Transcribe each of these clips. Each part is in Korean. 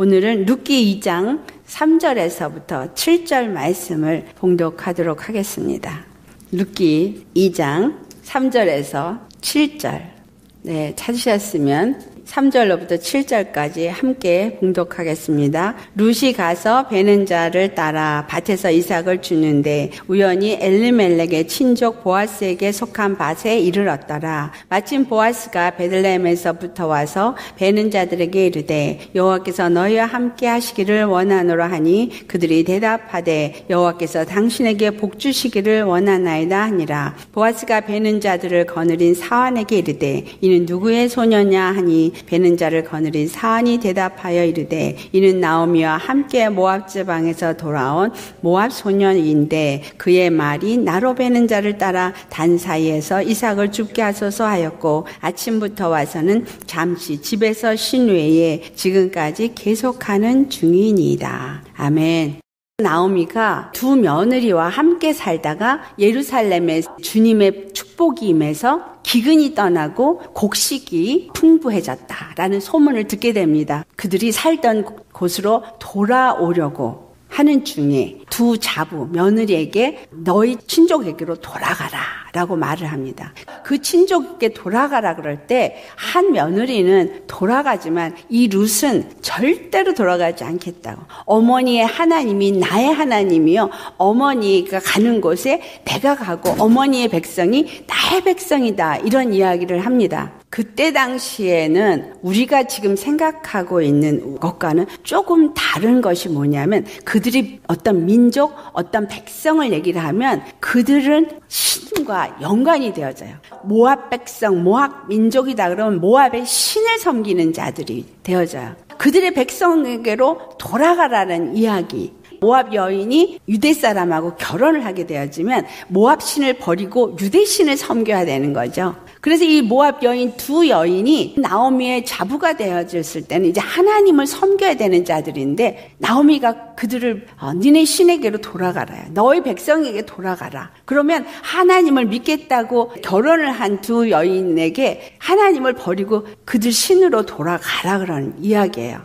오늘은 룻기 2장 3절에서부터 7절 말씀을 봉독하도록 하겠습니다. 룻기 2장 3절에서 7절. 네, 찾으셨으면 3절로부터 7절까지 함께 봉독하겠습니다. 룻이 가서 베는 자를 따라 밭에서 이삭을 주는데 우연히 엘리멜렉의 친족 보아스에게 속한 밭에 이르렀더라. 마침 보아스가 베들레헴에서부터 와서 베는 자들에게 이르되 여호와께서 너희와 함께 하시기를 원하노라 하니 그들이 대답하되 여호와께서 당신에게 복 주시기를 원하나이다 하니라. 보아스가 베는 자들을 거느린 사환에게 이르되 이는 누구의 소녀냐 하니 베는 자를 거느린 사환이 대답하여 이르되 이는 나오미와 함께 모압 지방에서 돌아온 모압 소년인데 그의 말이 나로 베는 자를 따라 단 사이에서 이삭을 죽게 하소서 하였고 아침부터 와서는 잠시 집에서 쉰 외에 지금까지 계속하는 중이니이다. 아멘. 나오미가 두 며느리와 함께 살다가 예루살렘에 주님의 축복이 임해서 기근이 떠나고 곡식이 풍부해졌다라는 소문을 듣게 됩니다. 그들이 살던 곳으로 돌아오려고 하는 중에 두 자부 며느리에게 너희 친족에게로 돌아가라 라고 말을 합니다. 그 친족에게 돌아가라 그럴 때 한 며느리는 돌아가지만 이 룻은 절대로 돌아가지 않겠다고. 어머니의 하나님이 나의 하나님이요 어머니가 가는 곳에 내가 가고 어머니의 백성이 나의 백성이다 이런 이야기를 합니다. 그때 당시에는 우리가 지금 생각하고 있는 것과는 조금 다른 것이 뭐냐면 그들이 어떤 민족, 어떤 백성을 얘기를 하면 그들은 신과 연관이 되어져요. 모압 백성, 모압 민족이다 그러면 모압의 신을 섬기는 자들이 되어져요. 그들의 백성에게로 돌아가라는 이야기. 모압 여인이 유대 사람하고 결혼을 하게 되어지면 모압 신을 버리고 유대 신을 섬겨야 되는 거죠. 그래서 이 모압 여인 두 여인이 나오미의 자부가 되어졌을 때는 이제 하나님을 섬겨야 되는 자들인데 나오미가 그들을 니네 신에게로 돌아가라. 너희 백성에게 돌아가라. 그러면 하나님을 믿겠다고 결혼을 한 두 여인에게 하나님을 버리고 그들 신으로 돌아가라 그런 이야기예요.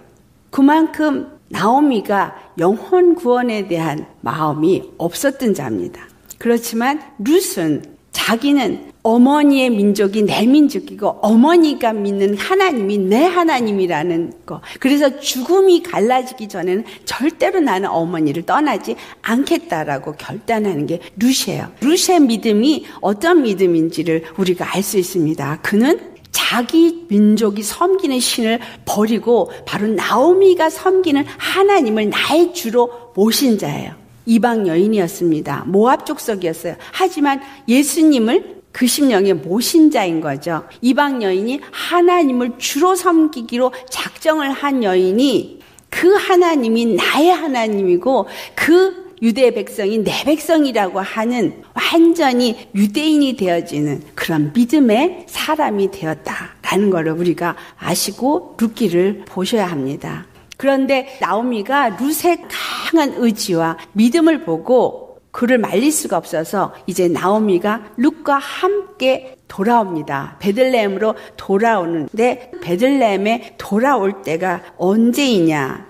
그만큼 나오미가 영혼 구원에 대한 마음이 없었던 자입니다. 그렇지만 룻은 자기는 어머니의 민족이 내 민족이고 어머니가 믿는 하나님이 내 하나님이라는 거. 그래서 죽음이 갈라지기 전에는 절대로 나는 어머니를 떠나지 않겠다라고 결단하는 게 룻이에요. 룻의 믿음이 어떤 믿음인지를 우리가 알 수 있습니다. 그는 자기 민족이 섬기는 신을 버리고 바로 나오미가 섬기는 하나님을 나의 주로 모신 자예요. 이방 여인이었습니다. 모압 족속이었어요. 하지만 예수님을 그 심령에 모신 자인 거죠. 이방 여인이 하나님을 주로 섬기기로 작정을 한 여인이 그 하나님이 나의 하나님이고 그 유대 백성이 내 백성이라고 하는 완전히 유대인이 되어지는 그런 믿음의 사람이 되었다라는 걸 우리가 아시고 룻기를 보셔야 합니다. 그런데 나오미가 룻의 강한 의지와 믿음을 보고 그를 말릴 수가 없어서 이제 나오미가 룻과 함께 돌아옵니다. 베들레헴으로 돌아오는데 베들레헴에 돌아올 때가 언제이냐?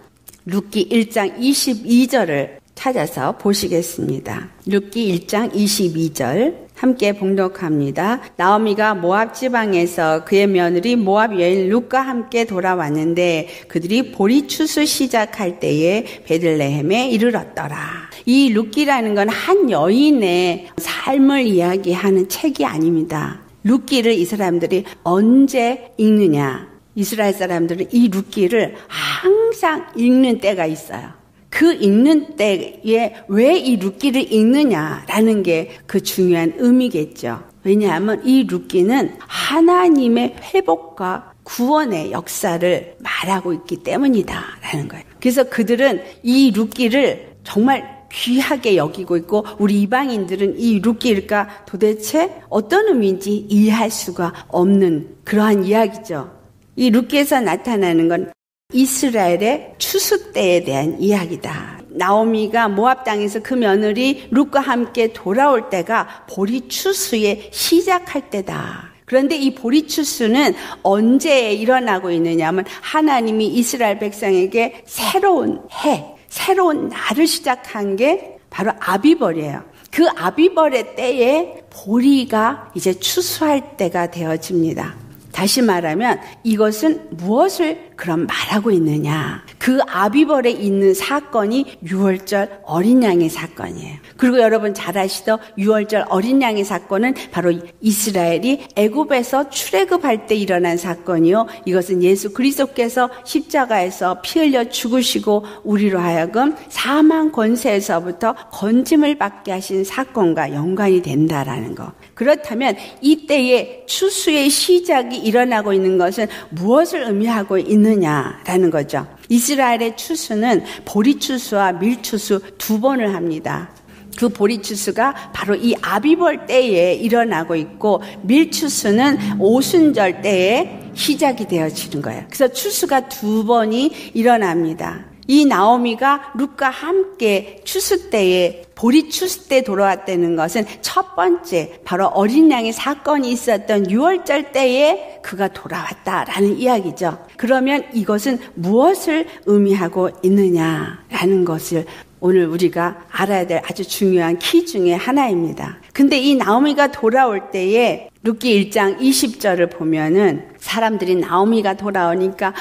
룻기 1장 22절을 찾아서 보시겠습니다. 룻기 1장 22절 함께 봉독합니다. 나오미가 모압 지방에서 그의 며느리 모압 여인 룻과 함께 돌아왔는데 그들이 보리 추수 시작할 때에 베들레헴에 이르렀더라. 이 룻기라는 건 한 여인의 삶을 이야기하는 책이 아닙니다. 룻기를 이 사람들이 언제 읽느냐? 이스라엘 사람들은 이 룻기를 항상 읽는 때가 있어요. 그 읽는 때에 왜 이 룻기를 읽느냐라는 게 그 중요한 의미겠죠. 왜냐하면 이 룻기는 하나님의 회복과 구원의 역사를 말하고 있기 때문이다라는 거예요. 그래서 그들은 이 룻기를 정말 귀하게 여기고 있고 우리 이방인들은 이 룻기가 도대체 어떤 의미인지 이해할 수가 없는 그러한 이야기죠. 이 룻기에서 나타나는 건 이스라엘의 추수 때에 대한 이야기다. 나오미가 모압 땅에서 그 며느리 룻과 함께 돌아올 때가 보리 추수의 시작할 때다. 그런데 이 보리추수는 언제 일어나고 있느냐 하면 하나님이 이스라엘 백성에게 새로운 해, 새로운 날을 시작한 게 바로 아비벌이에요. 그 아비벌의 때에 보리가 이제 추수할 때가 되어집니다. 다시 말하면 이것은 무엇을 그럼 말하고 있느냐. 그 아비벌에 있는 사건이 유월절 어린 양의 사건이에요. 그리고 여러분 잘 아시죠? 유월절 어린 양의 사건은 바로 이스라엘이 애굽에서 출애굽할 때 일어난 사건이요. 이것은 예수 그리스도께서 십자가에서 피 흘려 죽으시고 우리로 하여금 사망 권세에서부터 건짐을 받게 하신 사건과 연관이 된다라는 거. 그렇다면 이때의 추수의 시작이 일어나고 있는 것은 무엇을 의미하고 있느냐라는 거죠. 이스라엘의 추수는 보리추수와 밀추수 두 번을 합니다. 그 보리추수가 바로 이 아비벌 때에 일어나고 있고 밀추수는 오순절 때에 시작이 되어지는 거예요. 그래서 추수가 두 번이 일어납니다. 이 나오미가 룻과 함께 추수 때에 보리 추수 때 돌아왔다는 것은 첫 번째 바로 어린 양의 사건이 있었던 유월절 때에 그가 돌아왔다라는 이야기죠. 그러면 이것은 무엇을 의미하고 있느냐라는 것을 오늘 우리가 알아야 될 아주 중요한 키 중에 하나입니다. 근데 이 나오미가 돌아올 때에 룻기 1장 20절을 보면은 사람들이 나오미가 돌아오니까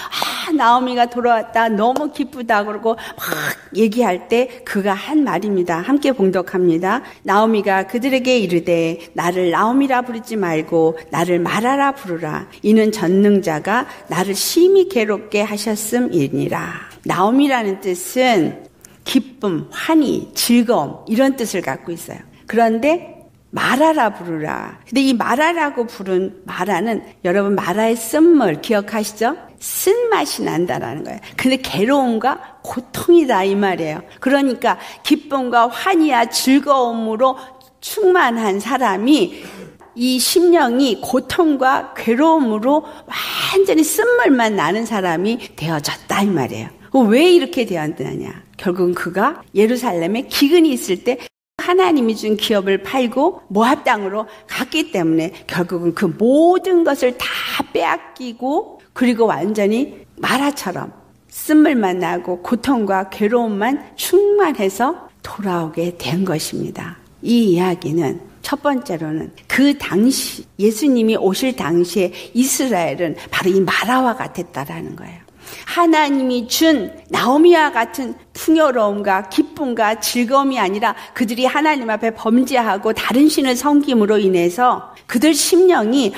나오미가 돌아왔다 너무 기쁘다 그러고 막 얘기할 때 그가 한 말입니다. 함께 봉독합니다. 나오미가 그들에게 이르되 나를 나오미라 부르지 말고 나를 마라라 부르라. 이는 전능자가 나를 심히 괴롭게 하셨음이니라. 나오미라는 뜻은 기쁨, 환희, 즐거움 이런 뜻을 갖고 있어요. 그런데 마라라 부르라. 근데 이 마라라고 부른 마라는 여러분 마라의 쓴물 기억하시죠? 쓴맛이 난다라는 거예요. 근데 괴로움과 고통이다 이 말이에요. 그러니까 기쁨과 환희와 즐거움으로 충만한 사람이 이 심령이 고통과 괴로움으로 완전히 쓴물만 나는 사람이 되어졌다 이 말이에요. 왜 이렇게 되었느냐? 결국은 그가 예루살렘에 기근이 있을 때 하나님이 준 기업을 팔고 모압 땅으로 갔기 때문에 결국은 그 모든 것을 다 빼앗기고 그리고 완전히 마라처럼 쓴물만 나고 고통과 괴로움만 충만해서 돌아오게 된 것입니다. 이 이야기는 첫 번째로는 그 당시 예수님이 오실 당시에 이스라엘은 바로 이 마라와 같았다라는 거예요. 하나님이 준 나오미와 같은 풍요로움과 기쁨과 즐거움이 아니라 그들이 하나님 앞에 범죄하고 다른 신을 섬김으로 인해서 그들 심령이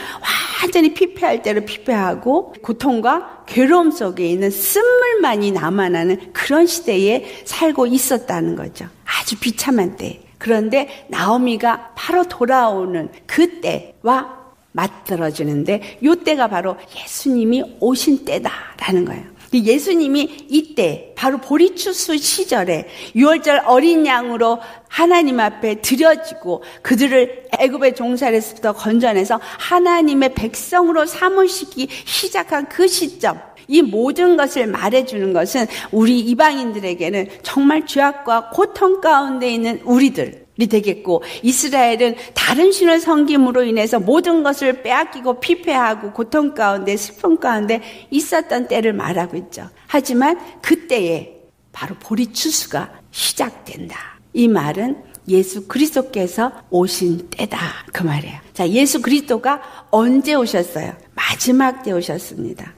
완전히 피폐할 대로 피폐하고 고통과 괴로움 속에 있는 쓴물만이 남아나는 그런 시대에 살고 있었다는 거죠. 아주 비참한 때. 그런데 나오미가 바로 돌아오는 그때와 맞들어지는데 이 때가 바로 예수님이 오신 때다라는 거예요. 예수님이 이때 바로 보리추수 시절에 유월절 어린 양으로 하나님 앞에 드려지고 그들을 애굽의 종살에서부터 건져내서 하나님의 백성으로 삼으시기 시작한 그 시점, 이 모든 것을 말해주는 것은 우리 이방인들에게는 정말 죄악과 고통 가운데 있는 우리들이 되겠고 이스라엘은 다른 신을 섬김으로 인해서 모든 것을 빼앗기고 피폐하고 고통 가운데 슬픔 가운데 있었던 때를 말하고 있죠. 하지만 그때에 바로 보리추수가 시작된다. 이 말은 예수 그리스도께서 오신 때다 그 말이에요. 자, 예수 그리스도가 언제 오셨어요? 마지막 때 오셨습니다.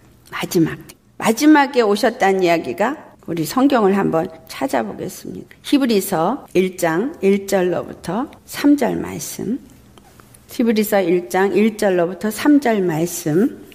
마지막에 오셨다는 이야기가 우리 성경을 한번 찾아보겠습니다. 히브리서 1장 1절로부터 3절 말씀. 히브리서 1장 1절로부터 3절 말씀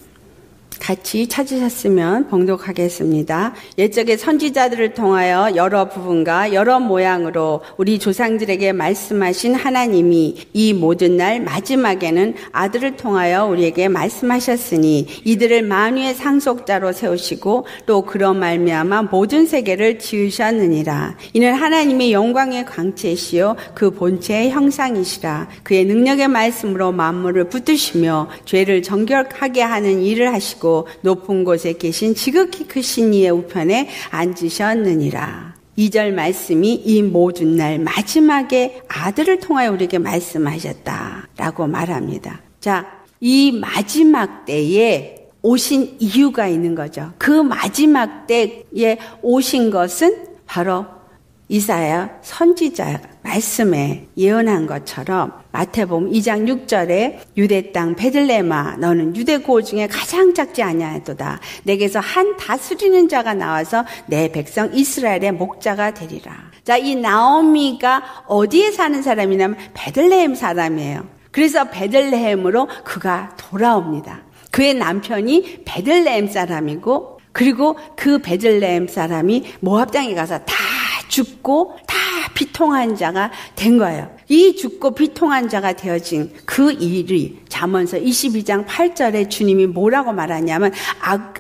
같이 찾으셨으면 봉독하겠습니다. 옛적의 선지자들을 통하여 여러 부분과 여러 모양으로 우리 조상들에게 말씀하신 하나님이 이 모든 날 마지막에는 아들을 통하여 우리에게 말씀하셨으니 이들을 만유의 상속자로 세우시고 또 그런 말미암아 모든 세계를 지으셨느니라. 이는 하나님의 영광의 광채시요 그 본체의 형상이시라. 그의 능력의 말씀으로 만물을 붙드시며 죄를 정결하게 하는 일을 하시고 높은 곳에 계신 지극히 크신 이의 우편에 앉으셨느니라. 2절 말씀이 이 모든 날 마지막에 아들을 통하여 우리에게 말씀하셨다라고 말합니다. 자, 이 마지막 때에 오신 이유가 있는 거죠. 그 마지막 때에 오신 것은 바로 이사야 선지자 말씀에 예언한 것처럼 마태복음 2장 6절에 유대 땅 베들레헴아 너는 유대 고을 중에 가장 작지 아니하도다. 내게서 한 다스리는 자가 나와서 내 백성 이스라엘의 목자가 되리라. 자, 이 나오미가 어디에 사는 사람이냐면 베들레헴 사람이에요. 그래서 베들레헴으로 그가 돌아옵니다. 그의 남편이 베들레헴 사람이고, 그리고 그 베들레헴 사람이 모압 땅에 가서 다 죽고 다 비통한 자가 된 거예요. 이 죽고 비통한 자가 되어진 그 일이 잠언서 22장 8절에 주님이 뭐라고 말하냐면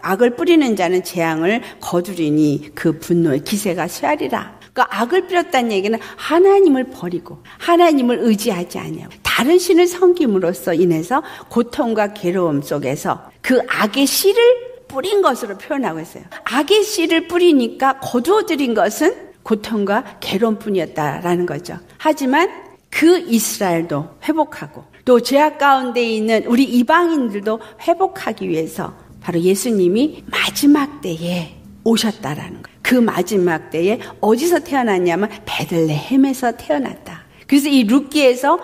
악을 뿌리는 자는 재앙을 거두리니 그 분노의 기세가 쇠하리라. 그러니까 악을 뿌렸다는 얘기는 하나님을 버리고 하나님을 의지하지 아니하고 다른 신을 섬김으로써 인해서 고통과 괴로움 속에서 그 악의 씨를 뿌린 것으로 표현하고 있어요. 악의 씨를 뿌리니까 거두어들인 것은 고통과 괴로움뿐이었다라는 거죠. 하지만 그 이스라엘도 회복하고 또 죄악 가운데 있는 우리 이방인들도 회복하기 위해서 바로 예수님이 마지막 때에 오셨다라는 거예요. 그 마지막 때에 어디서 태어났냐면 베들레헴에서 태어났다. 그래서 이 룻기에서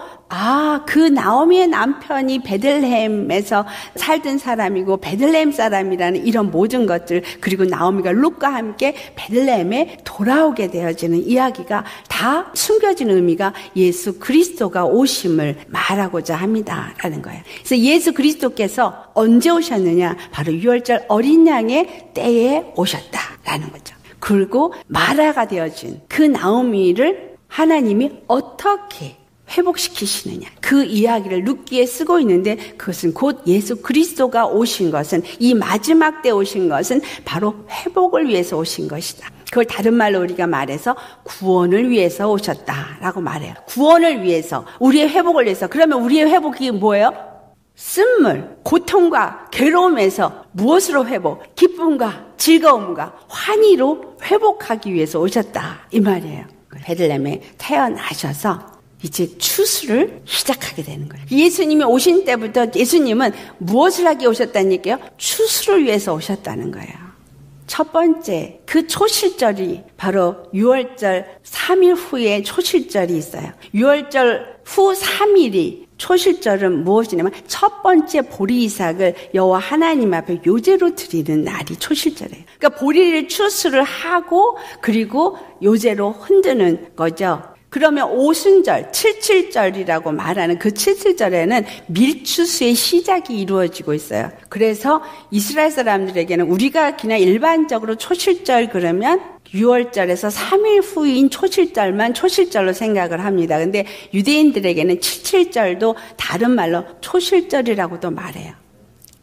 그 나오미의 남편이 베들레헴에서 살던 사람이고 베들레헴 사람이라는 이런 모든 것들, 그리고 나오미가 룻과 함께 베들레헴에 돌아오게 되어지는 이야기가 다 숨겨진 의미가 예수 그리스도가 오심을 말하고자 합니다라는 거예요. 그래서 예수 그리스도께서 언제 오셨느냐? 바로 6월절 어린 양의 때에 오셨다라는 거죠. 그리고 마라가 되어진 그 나오미를 하나님이 어떻게 회복시키시느냐, 그 이야기를 룻기에 쓰고 있는데, 그것은 곧 예수 그리스도가 오신 것은, 이 마지막 때 오신 것은 바로 회복을 위해서 오신 것이다. 그걸 다른 말로 우리가 말해서 구원을 위해서 오셨다라고 말해요. 구원을 위해서, 우리의 회복을 위해서. 그러면 우리의 회복이 뭐예요? 쓴물, 고통과 괴로움에서 무엇으로 회복? 기쁨과 즐거움과 환희로 회복하기 위해서 오셨다, 이 말이에요. 베들레헴에 태어나셔서 이제 추수를 시작하게 되는 거예요. 예수님이 오신 때부터 예수님은 무엇을 하기 오셨다는 얘기예요? 추수를 위해서 오셨다는 거예요. 첫 번째, 그 초실절이 바로 6월절 3일 후에 초실절이 있어요. 6월절 후 3일이 초실절은 무엇이냐면 첫 번째 보리 이삭을 여호와 하나님 앞에 요제로 드리는 날이 초실절이에요. 그러니까 보리를 추수를 하고 그리고 요제로 흔드는 거죠. 그러면 오순절, 칠칠절이라고 말하는 그 칠칠절에는 밀추수의 시작이 이루어지고 있어요. 그래서 이스라엘 사람들에게는 우리가 그냥 일반적으로 초실절 그러면 6월절에서 3일 후인 초실절만 초실절로 생각을 합니다. 근데 유대인들에게는 칠칠절도 다른 말로 초실절이라고도 말해요.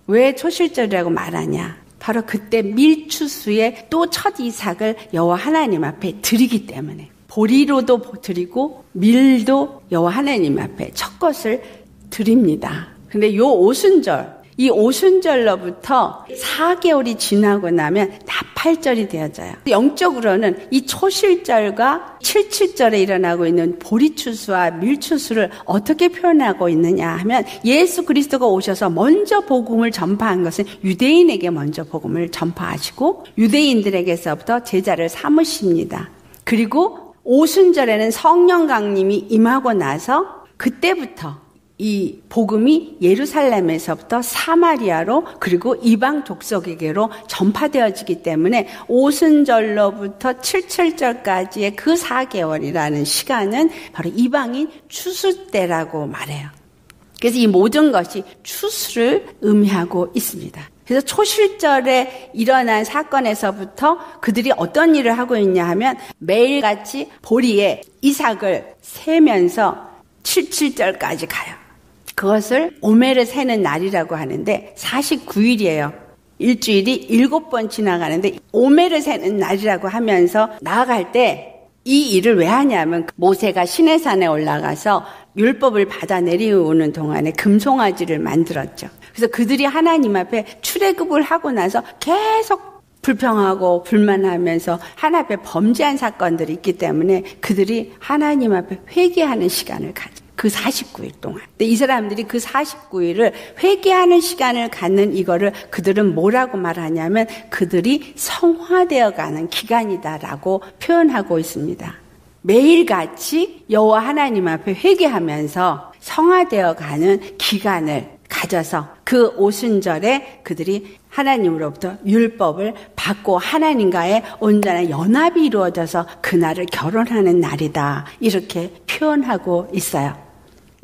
왜 초실절이라고 말하냐? 바로 그때 밀추수의 또 첫 이삭을 여호와 하나님 앞에 드리기 때문에. 보리로도 드리고 밀도 여호와 하나님 앞에 첫 것을 드립니다. 근데 요 오순절, 이 오순절로부터 4개월이 지나고 나면 나팔절이 되어져요. 영적으로는 이 초실절과 칠칠절에 일어나고 있는 보리추수와 밀추수를 어떻게 표현하고 있느냐 하면 예수 그리스도가 오셔서 먼저 복음을 전파한 것은 유대인에게 먼저 복음을 전파하시고 유대인들에게서부터 제자를 삼으십니다. 그리고 오순절에는 성령 강림이 임하고 나서 그때부터 이 복음이 예루살렘에서부터 사마리아로 그리고 이방 족속에게로 전파되어지기 때문에 오순절로부터 칠칠절까지의 그 4개월이라는 시간은 바로 이방인 추수 때라고 말해요. 그래서 이 모든 것이 추수를 의미하고 있습니다. 그래서 초실절에 일어난 사건에서부터 그들이 어떤 일을 하고 있냐 하면 매일같이 보리에 이삭을 세면서 칠칠절까지 가요. 그것을 오메를 세는 날이라고 하는데 49일이에요. 일주일이 7번 지나가는데 오메를 세는 날이라고 하면서 나아갈 때 이 일을 왜 하냐면 모세가 시내산에 올라가서 율법을 받아 내려오는 동안에 금송아지를 만들었죠. 그래서 그들이 하나님 앞에 출애굽을 하고 나서 계속 불평하고 불만하면서 하나님 앞에 범죄한 사건들이 있기 때문에 그들이 하나님 앞에 회개하는 시간을 가져. 그 49일 동안. 근데 이 사람들이 그 49일을 회개하는 시간을 갖는 이거를 그들은 뭐라고 말하냐면 그들이 성화되어가는 기간이다라고 표현하고 있습니다. 매일같이 여호와 하나님 앞에 회개하면서 성화되어가는 기간을 가져서 그 오순절에 그들이 하나님으로부터 율법을 받고 하나님과의 온전한 연합이 이루어져서 그날을 결혼하는 날이다. 이렇게 표현하고 있어요.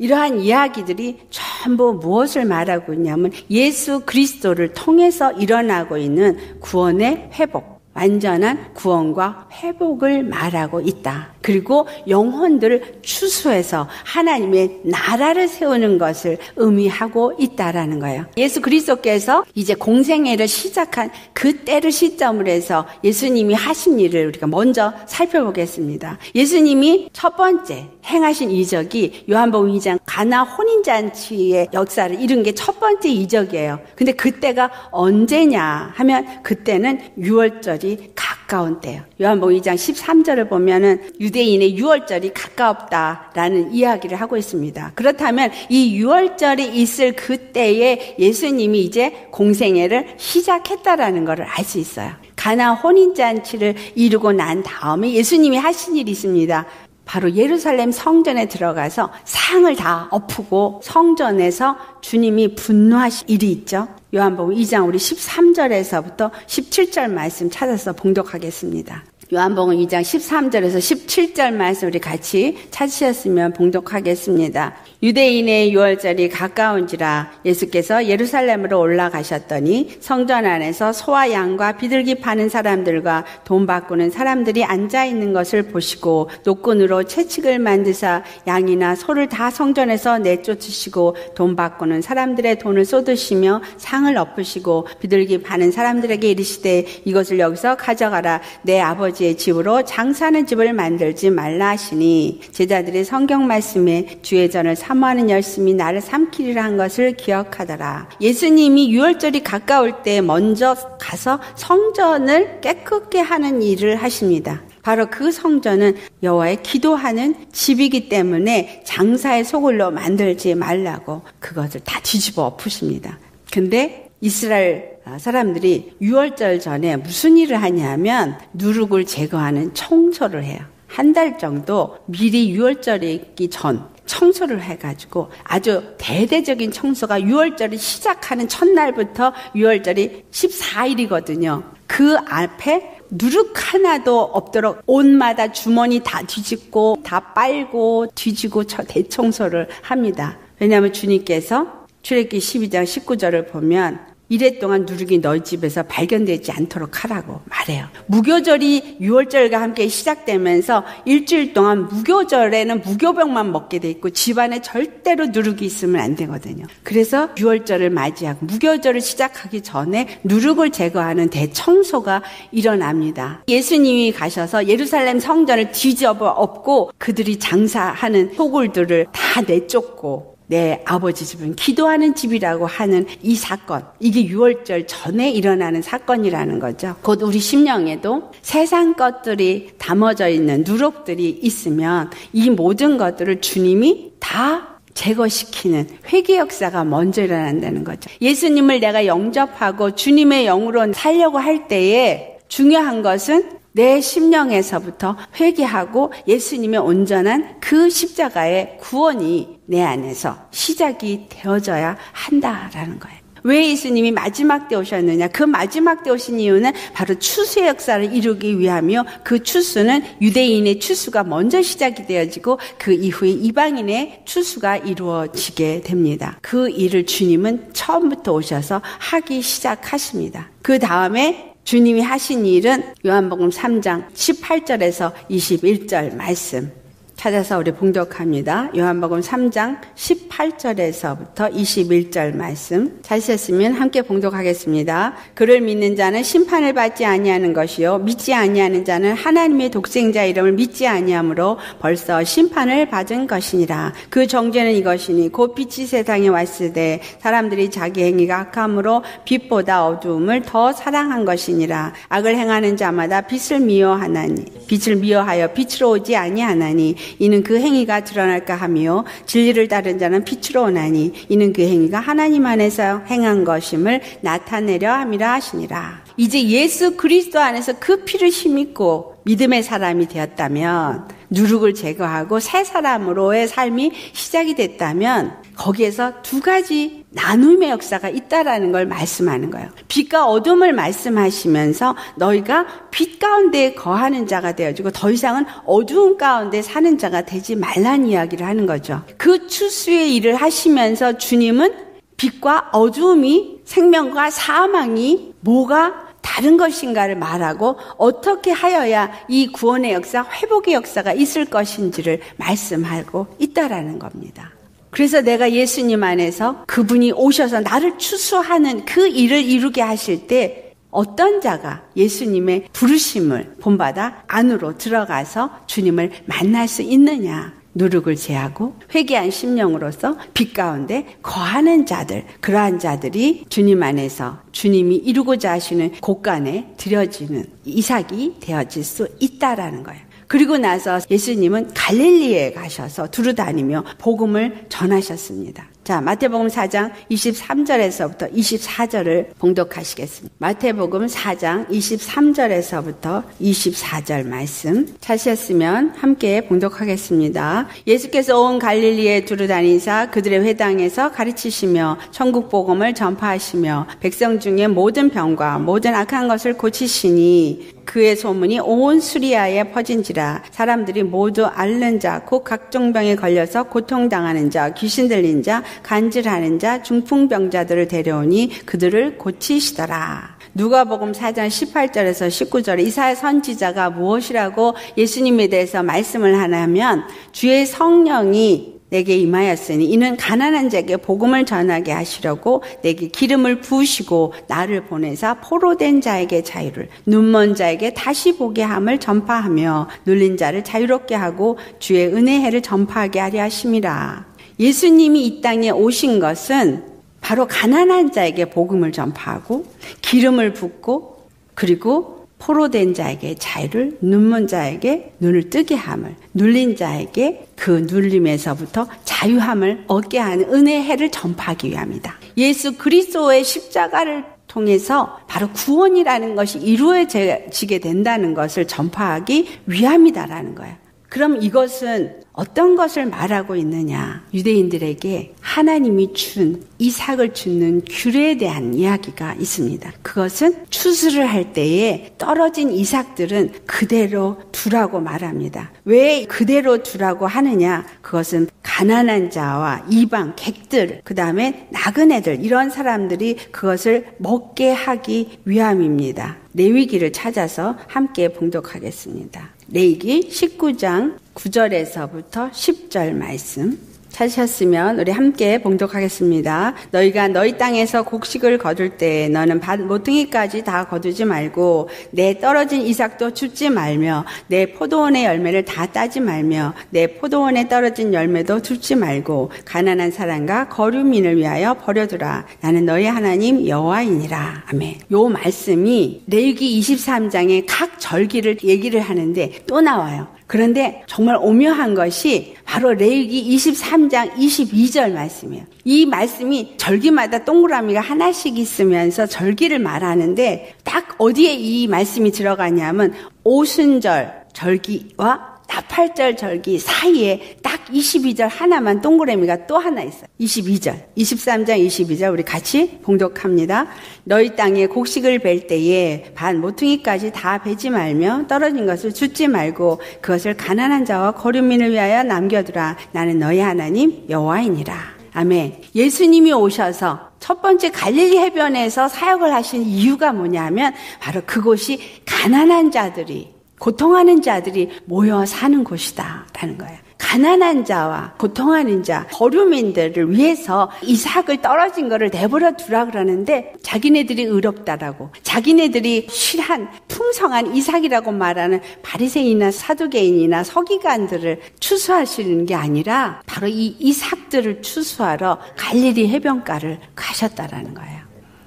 이러한 이야기들이 전부 무엇을 말하고 있냐면 예수 그리스도를 통해서 일어나고 있는 구원의 회복, 완전한 구원과 회복을 말하고 있다. 그리고 영혼들을 추수해서 하나님의 나라를 세우는 것을 의미하고 있다라는 거예요. 예수 그리스도께서 이제 공생애를 시작한 그때를 시점으로 해서 예수님이 하신 일을 우리가 먼저 살펴보겠습니다. 예수님이 첫 번째 행하신 이적이 요한복음 2장 가나 혼인잔치의 역사를 이룬 게 첫 번째 이적이에요. 근데 그때가 언제냐 하면 그때는 유월절이 가까운 때예요. 요한복음 2장 13절을 보면은 유대인의 유월절이 가까웠다라는 이야기를 하고 있습니다. 그렇다면 이 유월절이 있을 그때에 예수님이 이제 공생애를 시작했다라는 것을 알 수 있어요. 가나 혼인잔치를 이루고 난 다음에 예수님이 하신 일이 있습니다. 바로 예루살렘 성전에 들어가서 상을 다 엎고 성전에서 주님이 분노하신 일이 있죠. 요한복음 2장 우리 13절에서부터 17절 말씀 찾아서 봉독하겠습니다. 요한복음 2장 13절에서 17절 말씀 우리 같이 찾으셨으면 봉독하겠습니다. 유대인의 유월절이 가까운지라 예수께서 예루살렘으로 올라가셨더니 성전 안에서 소와 양과 비둘기 파는 사람들과 돈 바꾸는 사람들이 앉아있는 것을 보시고 노끈으로 채찍을 만드사 양이나 소를 다 성전에서 내쫓으시고 돈 바꾸는 사람들의 돈을 쏟으시며 상을 엎으시고 비둘기 파는 사람들에게 이르시되 이것을 여기서 가져가라. 내 아버지의 집으로 장사하는 집을 만들지 말라 하시니 제자들이 성경 말씀에 주의 전을 사모하는 열심히 나를 삼키리라 한 것을 기억하더라. 예수님이 유월절이 가까울 때 먼저 가서 성전을 깨끗게 하는 일을 하십니다. 바로 그 성전은 여호와의 기도하는 집이기 때문에 장사의 소굴로 만들지 말라고 그것을 다 뒤집어 엎으십니다. 근데 이스라엘 사람들이 유월절 전에 무슨 일을 하냐면 누룩을 제거하는 청소를 해요. 한 달 정도 미리 유월절이 있기 전 청소를 해가지고 아주 대대적인 청소가 유월절이 시작하는 첫날부터 유월절이 14일이거든요. 그 앞에 누룩 하나도 없도록 옷마다 주머니 다 뒤집고 다 빨고 뒤지고 대청소를 합니다. 왜냐하면 주님께서 출애굽기 12장 19절을 보면 이래 동안 누룩이 너희 집에서 발견되지 않도록 하라고 말해요. 무교절이 유월절과 함께 시작되면서 일주일 동안 무교절에는 무교병만 먹게 돼 있고 집안에 절대로 누룩이 있으면 안 되거든요. 그래서 유월절을 맞이하고 무교절을 시작하기 전에 누룩을 제거하는 대청소가 일어납니다. 예수님이 가셔서 예루살렘 성전을 뒤집어 엎고 그들이 장사하는 소굴들을 다 내쫓고 내 아버지 집은 기도하는 집이라고 하는 이 사건, 이게 유월절 전에 일어나는 사건이라는 거죠. 곧 우리 심령에도 세상 것들이 담아져 있는 누룩들이 있으면 이 모든 것들을 주님이 다 제거시키는 회개 역사가 먼저 일어난다는 거죠. 예수님을 내가 영접하고 주님의 영으로 살려고 할 때에 중요한 것은 내 심령에서부터 회개하고 예수님의 온전한 그 십자가의 구원이 내 안에서 시작이 되어져야 한다라는 거예요. 왜 예수님이 마지막 때 오셨느냐? 그 마지막 때 오신 이유는 바로 추수의 역사를 이루기 위하며 그 추수는 유대인의 추수가 먼저 시작이 되어지고 그 이후에 이방인의 추수가 이루어지게 됩니다. 그 일을 주님은 처음부터 오셔서 하기 시작하십니다. 그 다음에 주님이 하신 일은 요한복음 3장 18절에서 21절 말씀 찾아서 우리 봉독합니다. 요한복음 3장 18절에서부터 21절 말씀 찾으셨으면 함께 봉독하겠습니다. 그를 믿는 자는 심판을 받지 아니하는 것이요 믿지 아니하는 자는 하나님의 독생자 이름을 믿지 아니하므로 벌써 심판을 받은 것이니라. 그 정죄는 이것이니 곧 빛이 세상에 왔으되 사람들이 자기 행위가 악함으로 빛보다 어두움을 더 사랑한 것이니라. 악을 행하는 자마다 빛을 미워하나니 빛을 미워하여 빛으로 오지 아니하나니 이는 그 행위가 드러날까 하며 진리를 따른 자는 빛으로 오나니 이는 그 행위가 하나님 안에서 행한 것임을 나타내려 함이라 하시니라. 이제 예수 그리스도 안에서 그 피를 힘입고 믿음의 사람이 되었다면, 누룩을 제거하고 새 사람으로의 삶이 시작이 됐다면 거기에서 두 가지 나눔의 역사가 있다라는 걸 말씀하는 거예요. 빛과 어둠을 말씀하시면서 너희가 빛 가운데 거하는 자가 되어지고 더 이상은 어두운 가운데 사는 자가 되지 말라는 이야기를 하는 거죠. 그 추수의 일을 하시면서 주님은 빛과 어두움이, 생명과 사망이 뭐가 다른 것인가를 말하고 어떻게 하여야 이 구원의 역사, 회복의 역사가 있을 것인지를 말씀하고 있다라는 겁니다. 그래서 내가 예수님 안에서 그분이 오셔서 나를 추수하는 그 일을 이루게 하실 때 어떤 자가 예수님의 부르심을 본받아 안으로 들어가서 주님을 만날 수 있느냐. 누룩을 제하고 회개한 심령으로서 빛 가운데 거하는 자들, 그러한 자들이 주님 안에서 주님이 이루고자 하시는 곳간에 드려지는 이삭이 되어질 수 있다라는 거예요. 그리고 나서 예수님은 갈릴리에 가셔서 두루다니며 복음을 전하셨습니다. 자, 마태복음 4장 23절에서부터 24절을 봉독하시겠습니다. 마태복음 4장 23절에서부터 24절 말씀 찾으셨으면 함께 봉독하겠습니다. 예수께서 온 갈릴리에 두루다니사 그들의 회당에서 가르치시며 천국 복음을 전파하시며 백성 중에 모든 병과 모든 악한 것을 고치시니 그의 소문이 온 수리아에 퍼진지라. 사람들이 모두 앓는 자, 곧 각종 병에 걸려서 고통당하는 자, 귀신 들린 자, 간질하는 자, 중풍병자들을 데려오니 그들을 고치시더라. 누가복음 4장 18절에서 19절에 이사야 선지자가 무엇이라고 예수님에 대해서 말씀을 하냐면, 주의 성령이 내게 임하였으니 이는 가난한 자에게 복음을 전하게 하시려고 내게 기름을 부으시고 나를 보내사 포로된 자에게 자유를, 눈먼 자에게 다시 보게 함을 전파하며 눌린 자를 자유롭게 하고 주의 은혜의 해를 전파하게 하려 하심이라. 예수님이 이 땅에 오신 것은 바로 가난한 자에게 복음을 전파하고 기름을 붓고 그리고 포로된 자에게 자유를, 눈먼 자에게 눈을 뜨게 함을, 눌린 자에게 그 눌림에서부터 자유함을 얻게 하는 은혜의 해를 전파하기 위함이다. 예수 그리스도의 십자가를 통해서 바로 구원이라는 것이 이루어지게 된다는 것을 전파하기 위함이다라는 거예요. 그럼 이것은 어떤 것을 말하고 있느냐? 유대인들에게 하나님이 준 이삭을 주는 규례에 대한 이야기가 있습니다. 그것은 추수를 할 때에 떨어진 이삭들은 그대로 두라고 말합니다. 왜 그대로 두라고 하느냐? 그것은 가난한 자와 이방, 객들, 그 다음에 나그네들, 이런 사람들이 그것을 먹게 하기 위함입니다. 레위기를 찾아서 함께 봉독하겠습니다. 레위기 19장 9절에서부터 10절 말씀 찾으셨으면 우리 함께 봉독하겠습니다. 너희가 너희 땅에서 곡식을 거둘 때 너는 밭 모퉁이까지 다 거두지 말고 내 떨어진 이삭도 줍지 말며 내 포도원의 열매를 다 따지 말며 내 포도원에 떨어진 열매도 줍지 말고 가난한 사람과 거류민을 위하여 버려두라. 나는 너희 하나님 여호와이니라. 아멘. 요 말씀이 레위기 23장에 각 절기를 얘기를 하는데 또 나와요. 그런데 정말 오묘한 것이 바로 레위기 23장 22절 말씀이에요. 이 말씀이 절기마다 동그라미가 하나씩 있으면서 절기를 말하는데 딱 어디에 이 말씀이 들어가냐면 오순절 절기와 나팔절 절기 사이에 딱 22절 하나만 동그라미가 또 하나 있어요. 22절, 23장 22절 우리 같이 봉독합니다. 너희 땅에 곡식을 벨 때에 밭 모퉁이까지 다 베지 말며 떨어진 것을 줍지 말고 그것을 가난한 자와 거류민을 위하여 남겨두라. 나는 너희 하나님 여호와이니라. 아멘. 예수님이 오셔서 첫 번째 갈릴리 해변에서 사역을 하신 이유가 뭐냐면 바로 그곳이 가난한 자들이, 고통하는 자들이 모여 사는 곳이다 라는 거예요. 가난한 자와 고통하는 자, 거류민들을 위해서 이삭을 떨어진 거를 내버려 두라 그러는데 자기네들이 의롭다라고, 자기네들이 실한 풍성한 이삭이라고 말하는 바리새인이나 사두개인이나 서기관들을 추수하시는 게 아니라 바로 이 이삭들을 추수하러 갈릴리 해변가를 가셨다라는 거예요.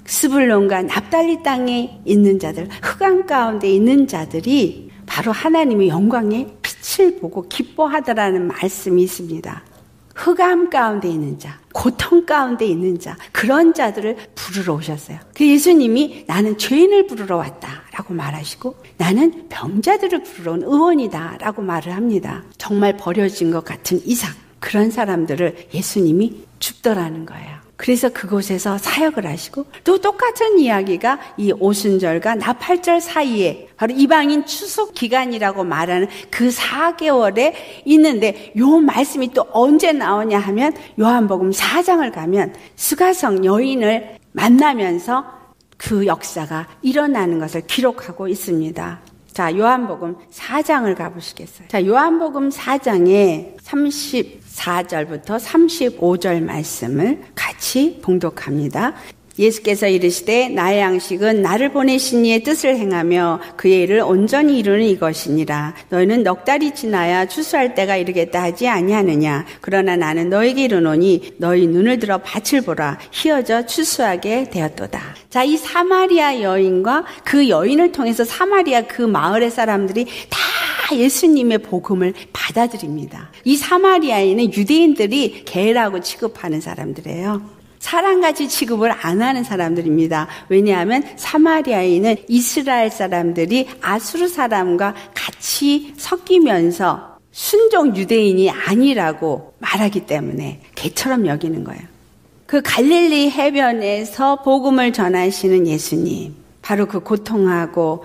스불론과 납달리 땅에 있는 자들, 흑암 가운데 있는 자들이 바로 하나님의 영광의 빛을 보고 기뻐하더라는 말씀이 있습니다. 흑암 가운데 있는 자, 고통 가운데 있는 자, 그런 자들을 부르러 오셨어요. 그 예수님이 나는 죄인을 부르러 왔다라고 말하시고 나는 병자들을 부르러 온 의원이다라고 말을 합니다. 정말 버려진 것 같은 이삭, 그런 사람들을 예수님이 줍더라는 거예요. 그래서 그곳에서 사역을 하시고 또 똑같은 이야기가 이 오순절과 나팔절 사이에 바로 이방인 추석 기간이라고 말하는 그 4개월에 있는데 요 말씀이 또 언제 나오냐 하면 요한복음 4장을 가면 수가성 여인을 만나면서 그 역사가 일어나는 것을 기록하고 있습니다. 자, 요한복음 4장을 가보시겠어요? 자, 요한복음 4장에 34절부터 35절 말씀을 같이 봉독합니다. 예수께서 이르시되 나의 양식은 나를 보내신 이의 뜻을 행하며 그의 일을 온전히 이루는 이것이니라. 너희는 넉 달이 지나야 추수할 때가 이르겠다 하지 아니하느냐. 그러나 나는 너에게 이르노니 너희 눈을 들어 밭을 보라. 희어져 추수하게 되었도다. 자, 이 사마리아 여인과 그 여인을 통해서 사마리아 그 마을의 사람들이 다 예수님의 복음을 받아들입니다. 이 사마리아인은 유대인들이 개라고 취급하는 사람들이에요. 사람같이 취급을 안 하는 사람들입니다. 왜냐하면 사마리아인은 이스라엘 사람들이 아수르 사람과 같이 섞이면서 순종 유대인이 아니라고 말하기 때문에 개처럼 여기는 거예요. 그 갈릴리 해변에서 복음을 전하시는 예수님, 바로 그 고통하고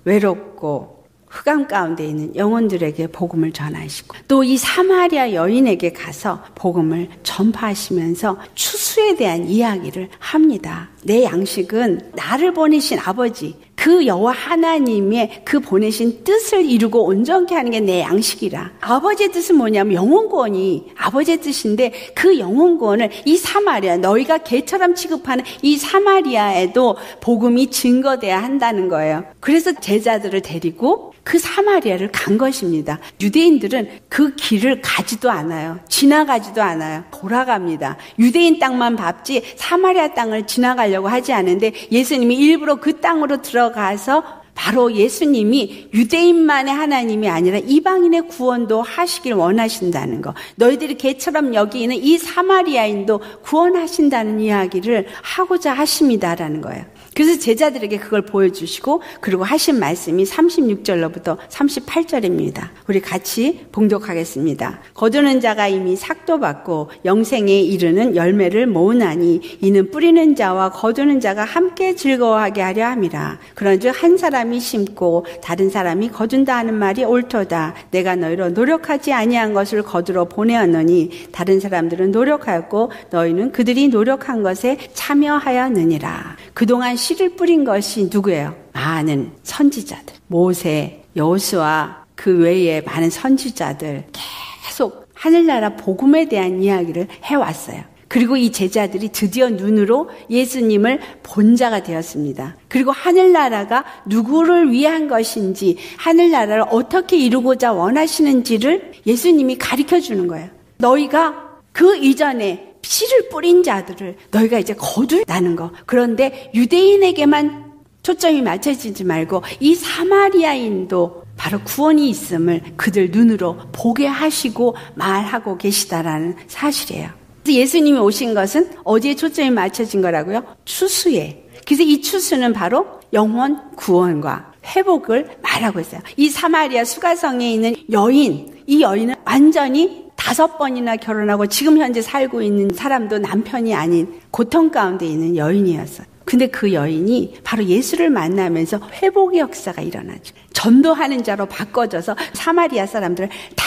외롭고 흑암 가운데 있는 영혼들에게 복음을 전하시고 또 이 사마리아 여인에게 가서 복음을 전파하시면서 추수에 대한 이야기를 합니다. 내 양식은 나를 보내신 아버지, 그 여호와 하나님의 그 보내신 뜻을 이루고 온전케 하는 게 내 양식이라. 아버지의 뜻은 뭐냐면 영혼구원이 아버지의 뜻인데 그 영혼구원을 이 사마리아, 너희가 개처럼 취급하는 이 사마리아에도 복음이 증거돼야 한다는 거예요. 그래서 제자들을 데리고 그 사마리아를 간 것입니다. 유대인들은 그 길을 가지도 않아요. 지나가지도 않아요. 돌아갑니다. 유대인 땅만 밟지 사마리아 땅을 지나가려고 하지 않은데 예수님이 일부러 그 땅으로 들어가서 바로 예수님이 유대인만의 하나님이 아니라 이방인의 구원도 하시길 원하신다는 거. 너희들이 개처럼 여기는 이 사마리아인도 구원하신다는 이야기를 하고자 하십니다라는 거예요. 그래서 제자들에게 그걸 보여주시고 그리고 하신 말씀이 36절로부터 38절입니다. 우리 같이 봉독하겠습니다. 거두는 자가 이미 삭도 받고 영생에 이르는 열매를 모으나니 이는 뿌리는 자와 거두는 자가 함께 즐거워하게 하려 함이라. 그런즉 한 사람이 심고 다른 사람이 거둔다 하는 말이 옳도다. 내가 너희로 노력하지 아니한 것을 거두러 보내었노니 다른 사람들은 노력하였고 너희는 그들이 노력한 것에 참여하였느니라. 그동안 씨를 뿌린 것이 누구예요? 많은 선지자들. 모세, 여호수아 그 외에 많은 선지자들 계속 하늘나라 복음에 대한 이야기를 해왔어요. 그리고 이 제자들이 드디어 눈으로 예수님을 본 자가 되었습니다. 그리고 하늘나라가 누구를 위한 것인지 하늘나라를 어떻게 이루고자 원하시는지를 예수님이 가르쳐주는 거예요. 너희가 그 이전에 씨를 뿌린 자들을 너희가 이제 거두라는 거. 그런데 유대인에게만 초점이 맞춰지지 말고 이 사마리아인도 바로 구원이 있음을 그들 눈으로 보게 하시고 말하고 계시다라는 사실이에요. 그래서 예수님이 오신 것은 어디에 초점이 맞춰진 거라고요? 추수에. 그래서 이 추수는 바로 영혼 구원과 회복을 말하고 있어요. 이 사마리아 수가성에 있는 여인, 이 여인은 완전히 5번이나 결혼하고 지금 현재 살고 있는 사람도 남편이 아닌 고통 가운데 있는 여인이었어요. 근데 그 여인이 바로 예수를 만나면서 회복의 역사가 일어나죠. 전도하는 자로 바꿔져서 사마리아 사람들을 다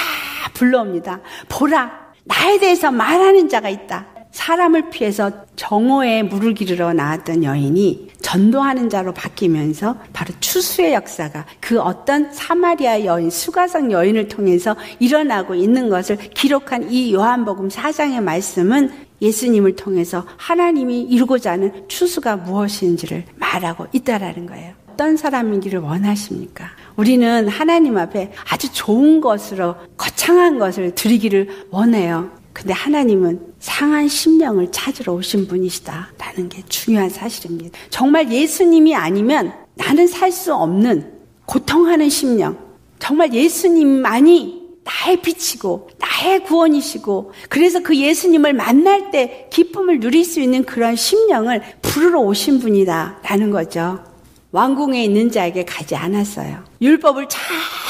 불러옵니다. 보라, 나에 대해서 말하는 자가 있다. 사람을 피해서 정오에 물을 기르러 나왔던 여인이 전도하는 자로 바뀌면서 바로 추수의 역사가 그 어떤 사마리아 여인, 수가성 여인을 통해서 일어나고 있는 것을 기록한 이 요한복음 4장의 말씀은 예수님을 통해서 하나님이 이루고자 하는 추수가 무엇인지를 말하고 있다라는 거예요. 어떤 사람이기를 원하십니까? 우리는 하나님 앞에 아주 좋은 것으로 거창한 것을 드리기를 원해요. 근데 하나님은 상한 심령을 찾으러 오신 분이시다라는 게 중요한 사실입니다. 정말 예수님이 아니면 나는 살 수 없는 고통하는 심령, 정말 예수님만이 나의 빛이고 나의 구원이시고 그래서 그 예수님을 만날 때 기쁨을 누릴 수 있는 그런 심령을 부르러 오신 분이다라는 거죠. 왕궁에 있는 자에게 가지 않았어요. 율법을 잘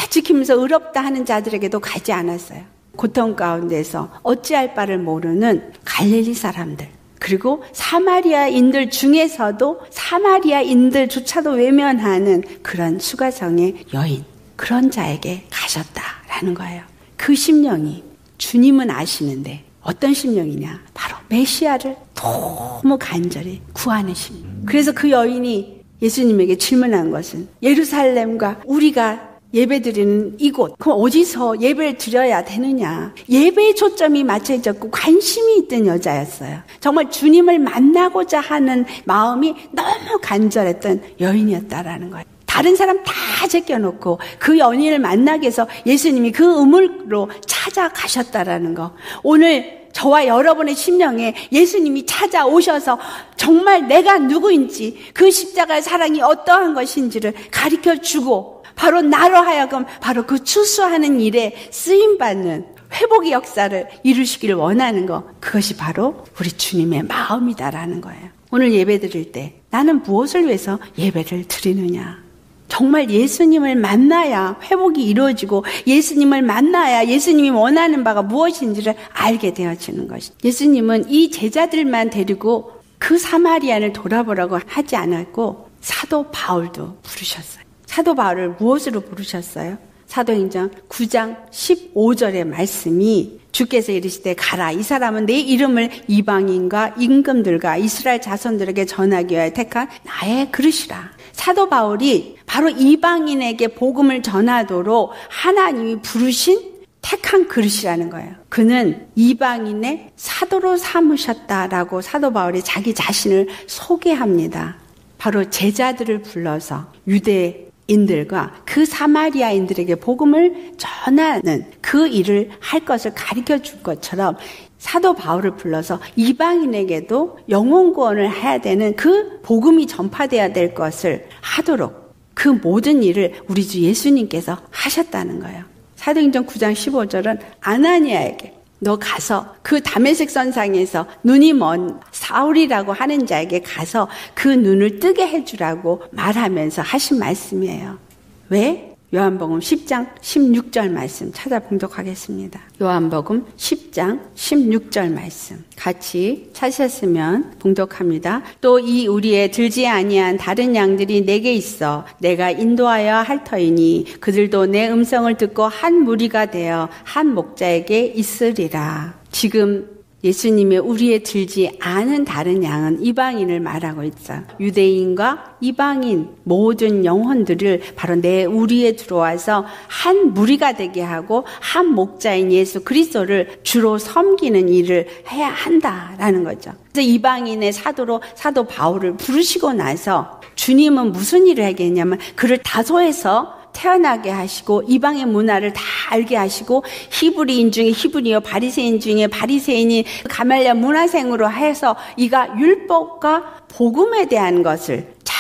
지키면서 의롭다 하는 자들에게도 가지 않았어요. 고통 가운데서 어찌할 바를 모르는 갈릴리 사람들, 그리고 사마리아인들 중에서도 사마리아인들조차도 외면하는 그런 수가성의 여인, 그런 자에게 가셨다라는 거예요. 그 심령이 주님은 아시는데 어떤 심령이냐? 바로 메시아를 너무 간절히 구하는 심령. 그래서 그 여인이 예수님에게 질문한 것은 예루살렘과 우리가 예배드리는 이곳, 그럼 어디서 예배를 드려야 되느냐? 예배의 초점이 맞춰졌고 관심이 있던 여자였어요. 정말 주님을 만나고자 하는 마음이 너무 간절했던 여인이었다라는 거예요. 다른 사람 다 제껴놓고 그 연인을 만나기 위해서 예수님이 그 우물로 찾아가셨다라는 거. 오늘 저와 여러분의 심령에 예수님이 찾아오셔서 정말 내가 누구인지 그 십자가의 사랑이 어떠한 것인지를 가르쳐주고 바로 나로 하여금 바로 그 추수하는 일에 쓰임받는 회복의 역사를 이루시기를 원하는 거, 그것이 바로 우리 주님의 마음이다라는 거예요. 오늘 예배 드릴 때 나는 무엇을 위해서 예배를 드리느냐? 정말 예수님을 만나야 회복이 이루어지고 예수님을 만나야 예수님이 원하는 바가 무엇인지를 알게 되어지는 것이죠. 예수님은 이 제자들만 데리고 그 사마리아를 돌아보라고 하지 않았고 사도 바울도 부르셨어요. 사도 바울을 무엇으로 부르셨어요? 사도행전 9장 15절의 말씀이 주께서 이르시되 가라, 이 사람은 내 이름을 이방인과 임금들과 이스라엘 자손들에게 전하기 위하여 택한 나의 그릇이라. 사도 바울이 바로 이방인에게 복음을 전하도록 하나님이 부르신 택한 그릇이라는 거예요. 그는 이방인의 사도로 삼으셨다라고 사도 바울이 자기 자신을 소개합니다. 바로 제자들을 불러서 유대인들과 그 사마리아인들에게 복음을 전하는 그 일을 할 것을 가르쳐 줄 것처럼 사도 바울을 불러서 이방인에게도 영혼 구원을 해야 되는 그 복음이 전파되어야 될 것을 하도록 그 모든 일을 우리 주 예수님께서 하셨다는 거예요. 사도행전 9장 15절은 아나니아에게 너 가서 그 다메섹 선상에서 눈이 먼 사울이라고 하는 자에게 가서 그 눈을 뜨게 해주라고 말하면서 하신 말씀이에요. 왜? 요한복음 10장 16절 말씀 찾아 봉독하겠습니다. 요한복음 10장 16절 말씀 같이 찾으셨으면 봉독합니다. 또 이 우리의 들지 아니한 다른 양들이 내게 있어 내가 인도하여 할 터이니 그들도 내 음성을 듣고 한 무리가 되어 한 목자에게 있으리라. 지금 예수님의 우리의 들지 않은 다른 양은 이방인을 말하고 있어요. 유대인과 이방인 모든 영혼들을 바로 내 우리에 들어와서 한 무리가 되게 하고 한 목자인 예수 그리스도를 주로 섬기는 일을 해야 한다라는 거죠. 그래서 이방인의 사도로 사도 바울을 부르시고 나서 주님은 무슨 일을 하겠냐면 그를 다소에서 태어나게 하시고 이방의 문화를 다 알게 하시고 히브리인 중에 히브리요 바리새인 중에 바리새인이 가말리아 문화생으로 해서 이가 율법과 복음에 대한 것을 잘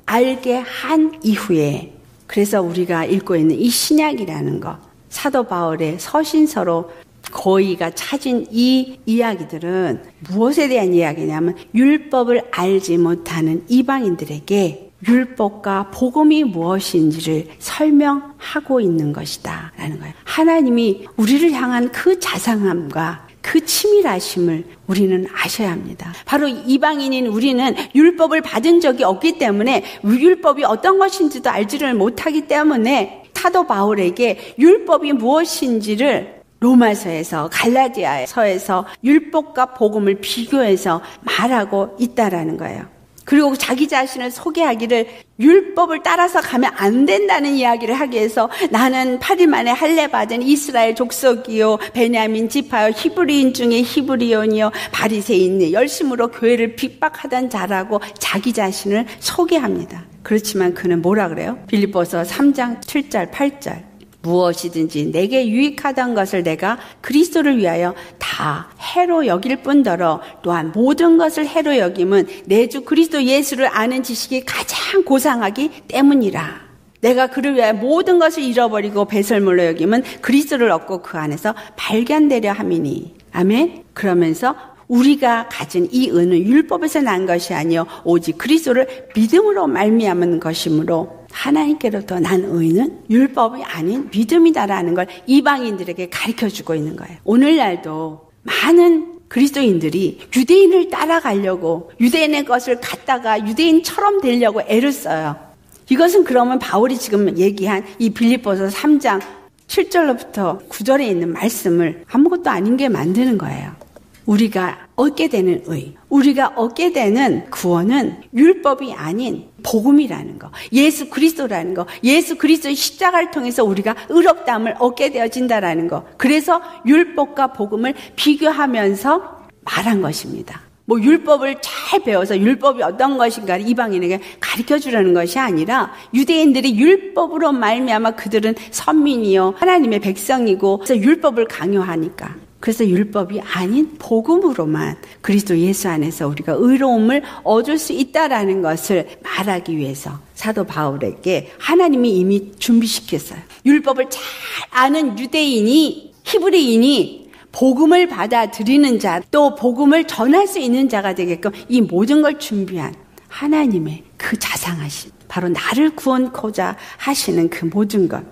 알게 한 이후에 그래서 우리가 읽고 있는 이 신약이라는 것 사도 바울의 서신서로 거의가 찾은 이 이야기들은 무엇에 대한 이야기냐면 율법을 알지 못하는 이방인들에게 율법과 복음이 무엇인지를 설명하고 있는 것이다 라는 거예요. 하나님이 우리를 향한 그 자상함과 그 치밀하심을 우리는 아셔야 합니다. 바로 이방인인 우리는 율법을 받은 적이 없기 때문에 율법이 어떤 것인지도 알지를 못하기 때문에 사도 바울에게 율법이 무엇인지를 로마서에서 갈라디아서에서 율법과 복음을 비교해서 말하고 있다라는 거예요. 그리고 자기 자신을 소개하기를 율법을 따라서 가면 안 된다는 이야기를 하기 위해서 나는 8일 만에 할례 받은 이스라엘 족속이요 베냐민 지파요 히브리인 중에 히브리온이요 바리새인이 열심으로 교회를 핍박하던 자라고 자기 자신을 소개합니다. 그렇지만 그는 뭐라 그래요? 빌립보서 3장 7절 8절 무엇이든지 내게 유익하던 것을 내가 그리스도를 위하여 다 해로 여길 뿐더러 또한 모든 것을 해로 여김은 내 주 그리스도 예수를 아는 지식이 가장 고상하기 때문이라. 내가 그를 위하여 모든 것을 잃어버리고 배설물로 여기면 그리스도를 얻고 그 안에서 발견되려 함이니. 아멘. 그러면서 우리가 가진 이 은은 율법에서 난 것이 아니요 오직 그리스도를 믿음으로 말미암은 것이므로 하나님께로부터 난 의는 율법이 아닌 믿음이다라는 걸 이방인들에게 가르쳐주고 있는 거예요. 오늘날도 많은 그리스도인들이 유대인을 따라가려고 유대인의 것을 갖다가 유대인처럼 되려고 애를 써요. 이것은 그러면 바울이 지금 얘기한 이 빌립보서 3장 7절로부터 9절에 있는 말씀을 아무것도 아닌 게 만드는 거예요. 우리가 얻게 되는 의, 우리가 얻게 되는 구원은 율법이 아닌 복음이라는 거, 예수 그리스도라는 거, 예수 그리스도의 십자가를 통해서 우리가 의롭다함을 얻게 되어진다라는 거. 그래서 율법과 복음을 비교하면서 말한 것입니다. 뭐 율법을 잘 배워서 율법이 어떤 것인가를 이방인에게 가르쳐주려는 것이 아니라 유대인들이 율법으로 말미암아 그들은 선민이요 하나님의 백성이고 그래서 율법을 강요하니까 그래서 율법이 아닌 복음으로만 그리스도 예수 안에서 우리가 의로움을 얻을 수 있다라는 것을 말하기 위해서 사도 바울에게 하나님이 이미 준비시켰어요. 율법을 잘 아는 유대인이 히브리인이 복음을 받아들이는 자, 또 복음을 전할 수 있는 자가 되게끔 이 모든 걸 준비한 하나님의 그 자상하심, 바로 나를 구원코자 하시는 그 모든 것.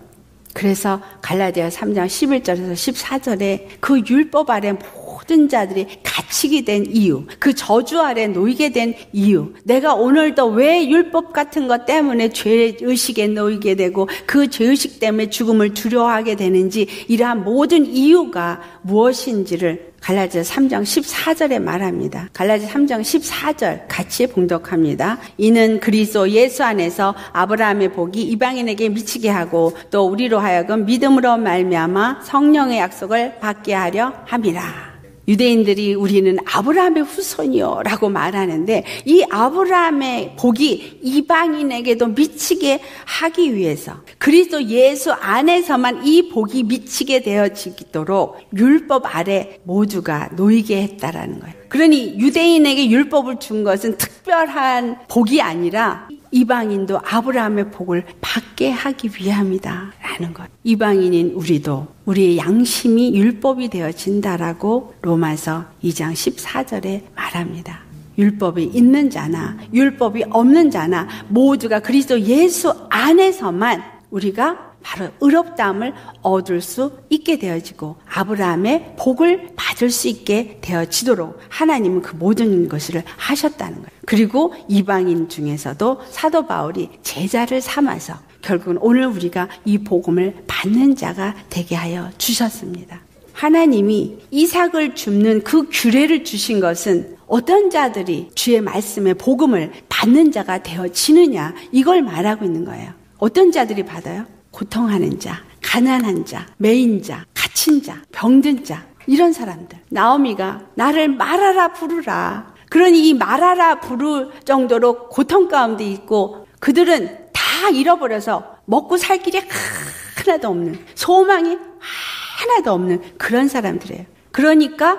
그래서 갈라디아 3장 11절에서 14절에 그 율법 아래 모든 자들이 갇히게 된 이유, 그 저주 아래 놓이게 된 이유, 내가 오늘도 왜 율법 같은 것 때문에 죄의식에 놓이게 되고 그 죄의식 때문에 죽음을 두려워하게 되는지 이러한 모든 이유가 무엇인지를 갈라디아 3장 14절에 말합니다. 갈라디아 3장 14절 같이 봉독합니다. 이는 그리스도 예수 안에서 아브라함의 복이 이방인에게 미치게 하고 또 우리로 하여금 믿음으로 말미암아 성령의 약속을 받게 하려 함이라. 유대인들이 우리는 아브라함의 후손이요 라고 말하는데 이 아브라함의 복이 이방인에게도 미치게 하기 위해서 그리스도 예수 안에서만 이 복이 미치게 되어지도록 율법 아래 모두가 놓이게 했다라는 거예요. 그러니 유대인에게 율법을 준 것은 특별한 복이 아니라 이방인도 아브라함의 복을 받게 하기 위함이다 라는 것. 이방인인 우리도 우리의 양심이 율법이 되어진다라고 로마서 2장 14절에 말합니다. 율법이 있는 자나 율법이 없는 자나 모두가 그리스도 예수 안에서만 우리가 바로 의롭다함을 얻을 수 있게 되어지고 아브라함의 복을 받을 수 있게 되어지도록 하나님은 그 모든 것을 하셨다는 거예요. 그리고 이방인 중에서도 사도 바울이 제자를 삼아서 결국은 오늘 우리가 이 복음을 받는 자가 되게 하여 주셨습니다. 하나님이 이삭을 줍는 그 규례를 주신 것은 어떤 자들이 주의 말씀의 복음을 받는 자가 되어지느냐 이걸 말하고 있는 거예요. 어떤 자들이 받아요? 고통하는 자, 가난한 자, 매인 자, 갇힌 자, 병든 자 이런 사람들. 나오미가 나를 말하라 부르라. 그러니 이 말하라 부를 정도로 고통 가운데 있고 그들은 다 잃어버려서 먹고 살 길이 하나도 없는 소망이 하나도 없는 그런 사람들이에요. 그러니까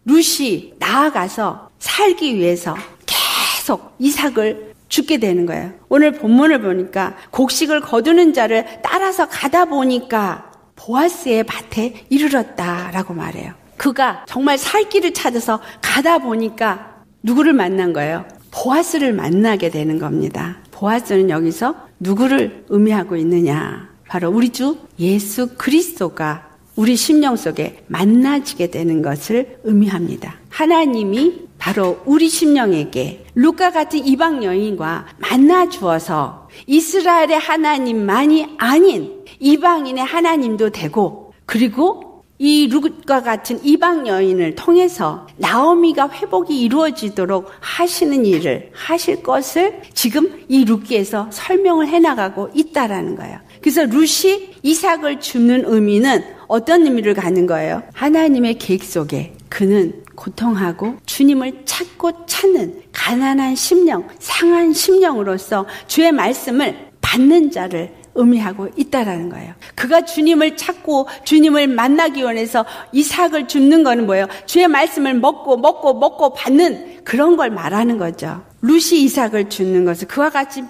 룻이 나아가서 살기 위해서 계속 이삭을 죽게 되는 거예요. 오늘 본문을 보니까 곡식을 거두는 자를 따라서 가다 보니까 보아스의 밭에 이르렀다라고 말해요. 그가 정말 살 길을 찾아서 가다 보니까 누구를 만난 거예요? 보아스를 만나게 되는 겁니다. 보아스는 여기서 누구를 의미하고 있느냐? 바로 우리 주 예수 그리스도가 우리 심령 속에 만나지게 되는 것을 의미합니다. 하나님이 바로 우리 심령에게 룻과 같은 이방 여인과 만나 주어서 이스라엘의 하나님만이 아닌 이방인의 하나님도 되고 그리고 이 룻과 같은 이방 여인을 통해서 나오미가 회복이 이루어지도록 하시는 일을 하실 것을 지금 이 룻기에서 설명을 해나가고 있다라는 거예요. 그래서 룻이 이삭을 줍는 의미는 어떤 의미를 갖는 거예요? 하나님의 계획 속에 그는 고통하고 주님을 찾고 찾는 가난한 심령, 상한 심령으로서 주의 말씀을 받는 자를 의미하고 있다라는 거예요. 그가 주님을 찾고 주님을 만나기 원해서 이삭을 줍는 거는 뭐예요? 주의 말씀을 먹고 받는 그런 걸 말하는 거죠. 룻이 이삭을 줍는 것은 그와 같이